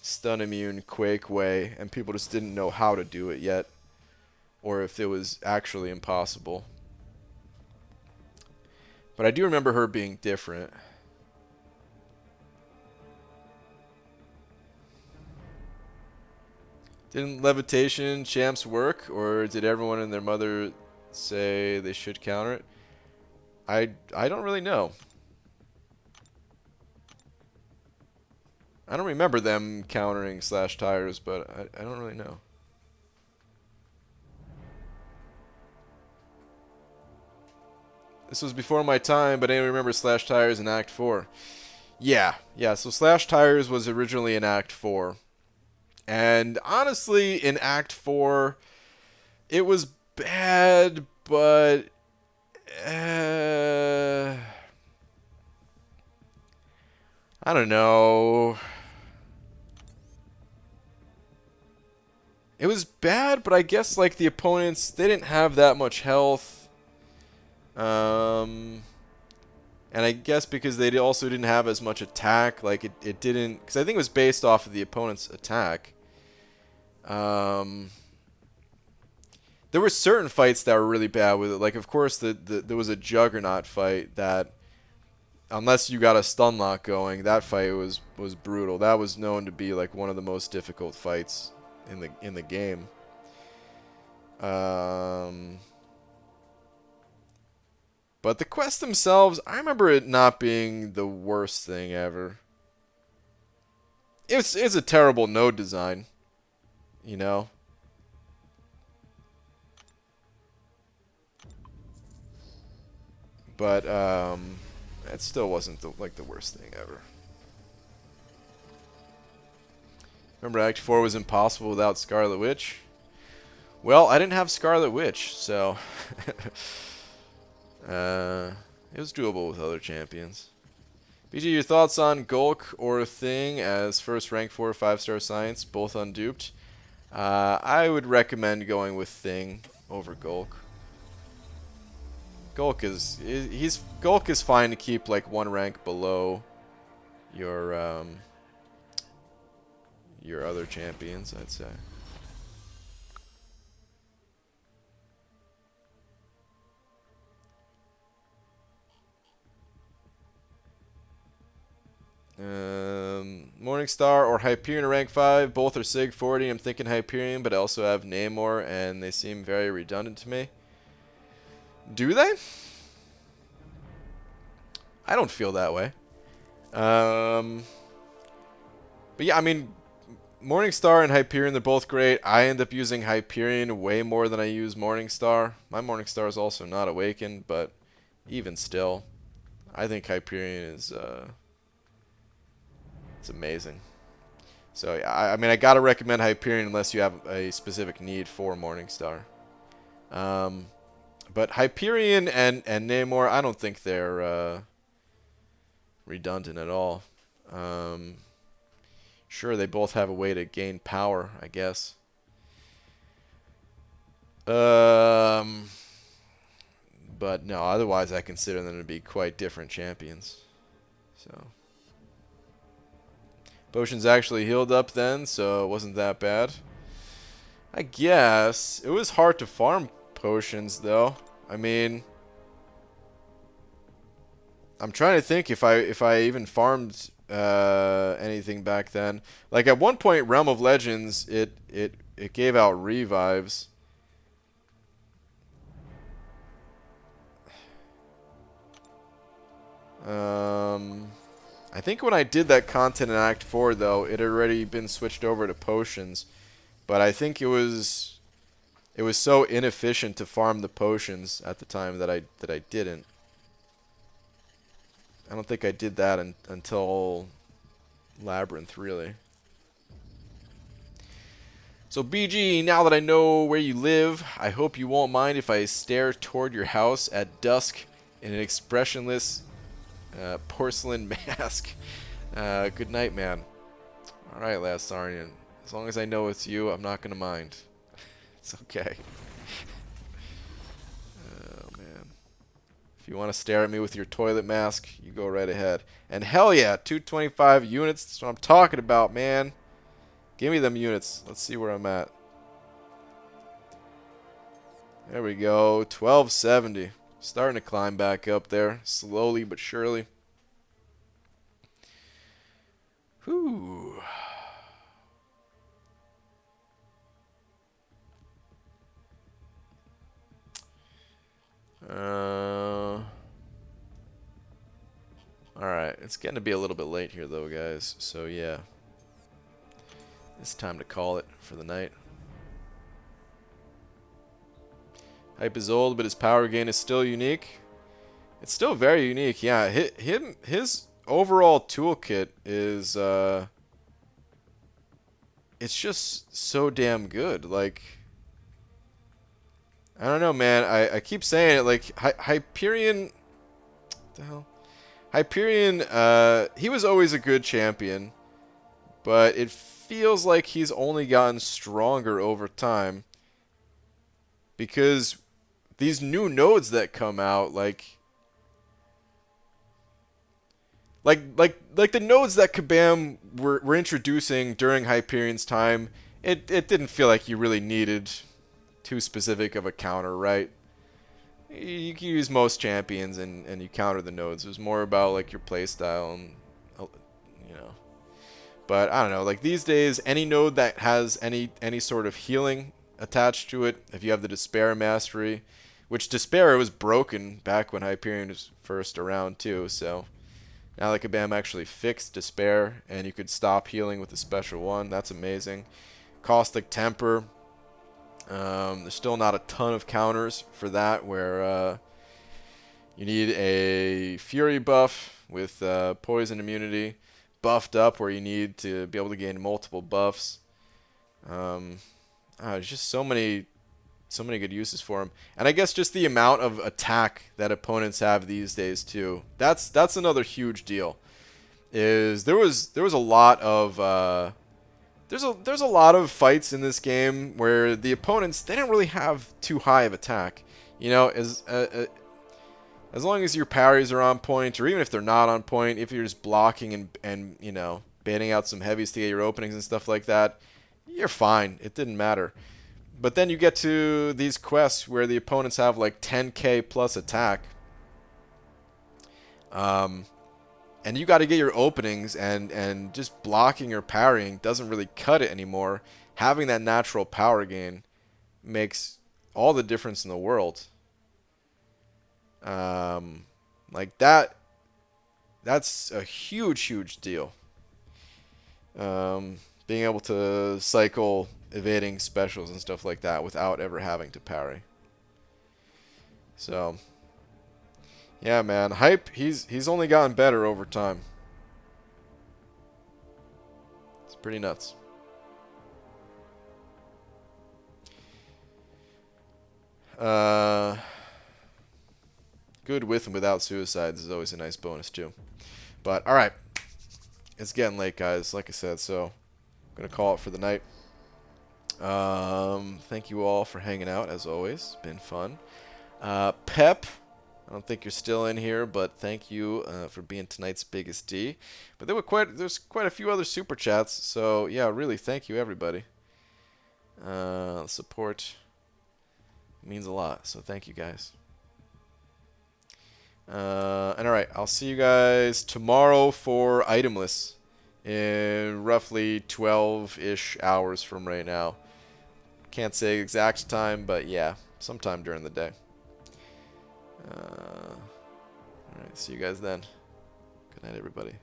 stun immune Quake way and people just didn't know how to do it yet, or if it was actually impossible. But I do remember her being different. Didn't levitation champs work, or did everyone and their mother say they should counter it? I don't really know. I don't remember them countering Slash Tires, but I don't really know. This was before my time, but anyone remember Slash Tires in Act 4? Yeah, so Slash Tires was originally in Act 4. And honestly, in Act 4, it was bad, but... I don't know. It was bad, but I guess like the opponents, they didn't have that much health. And I guess because they also didn't have as much attack, like it didn't, because I think it was based off of the opponent's attack. There were certain fights that were really bad with it. Like, of course, there was a Juggernaut fight that, unless you got a stun lock going, that fight was brutal. That was known to be like one of the most difficult fights in the game. But the quests themselves, I remember it not being the worst thing ever. It's a terrible node design, you know. But it still wasn't the worst thing ever. Remember Act 4 was impossible without Scarlet Witch? Well, I didn't have Scarlet Witch, so it was doable with other champions. BG, your thoughts on Gulk or Thing as first rank 4 5-star science, both unduped? I would recommend going with Thing over Gulk. Gulk is fine to keep like one rank below your other champions, I'd say. Morningstar or Hyperion rank 5, both are Sig 40. I'm thinking Hyperion, but I also have Namor, and they seem very redundant to me. Do they? I don't feel that way. But yeah, I mean, Morningstar and Hyperion, they're both great. I end up using Hyperion way more than I use Morningstar. My Morningstar is also not awakened, but even still, I think Hyperion is it's amazing. So I mean, I gotta recommend Hyperion unless you have a specific need for Morningstar. Um, but Hyperion and Namor, I don't think they're redundant at all. Um, sure, they both have a way to gain power, I guess. But no, otherwise I consider them to be quite different champions. So potions actually healed up then, so it wasn't that bad. I guess it was hard to farm potions though. I mean, I'm trying to think if I even farmed anything back then. Like at one point, Realm of Legends, it gave out revives. I think when I did that content in Act 4, though, it had already been switched over to potions. But I think it was so inefficient to farm the potions at the time that I didn't. I don't think I did that until Labyrinth, really. So BG, now that I know where you live, I hope you won't mind if I stare toward your house at dusk in an expressionless porcelain mask. Good night, man. Alright, Last Sarnian. As long as I know it's you, I'm not gonna mind. It's okay. Oh, man. If you want to stare at me with your toilet mask, you go right ahead. And hell yeah, 225 units. That's what I'm talking about, man. Give me them units. Let's see where I'm at. There we go. 1270. Starting to climb back up there. Slowly but surely. Whew. Alright, it's getting to be a little bit late here though, guys. So yeah. It's time to call it for the night. Hype is old, but his power gain is still unique. It's still very unique, yeah. His overall toolkit is it's just so damn good. Like, I don't know, man. I keep saying it. Like Hyperion, what the hell? Hyperion. He was always a good champion, but it feels like he's only gotten stronger over time because these new nodes that come out, like the nodes that Kabam were introducing during Hyperion's time, it didn't feel like you really needed too specific of a counter, right? You can use most champions and you counter the nodes. It was more about like your playstyle and you know. But I don't know, like these days, any node that has any sort of healing attached to it, if you have the Despair Mastery, which Despair was broken back when Hyperion was first around too, so now that Kabam actually fixed Despair and you could stop healing with a special one, that's amazing. Caustic Temper, there's still not a ton of counters for that, where you need a Fury buff with poison immunity, buffed up where you need to be able to gain multiple buffs. There's just so many good uses for him, and I guess just the amount of attack that opponents have these days too. That's another huge deal. Is there was a lot of there's a lot of fights in this game where the opponents, they didn't really have too high of attack. You know, as long as your parries are on point, or even if they're not on point, if you're just blocking and you know, baiting out some heavies to get your openings and stuff like that, you're fine. It didn't matter. But then you get to these quests where the opponents have like 10k plus attack. And you got to get your openings, and just blocking or parrying doesn't really cut it anymore. Having that natural power gain makes all the difference in the world. Like that's a huge deal. Being able to cycle evading specials and stuff like that without ever having to parry. So Yeah, man. Hype, he's only gotten better over time. It's pretty nuts. Good with and without suicides is always a nice bonus too. But alright. It's getting late, guys, like I said, so I'm gonna call it for the night. Thank you all for hanging out as always. It's been fun. Pep, I don't think you're still in here, but thank you for being tonight's biggest D. But there's quite a few other super chats, so yeah, really thank you everybody. Support means a lot, so thank you guys. And alright, I'll see you guys tomorrow for Itemless in roughly 12-ish hours from right now. Can't say exact time, but yeah, sometime during the day. Alright, see you guys then. Good night, everybody.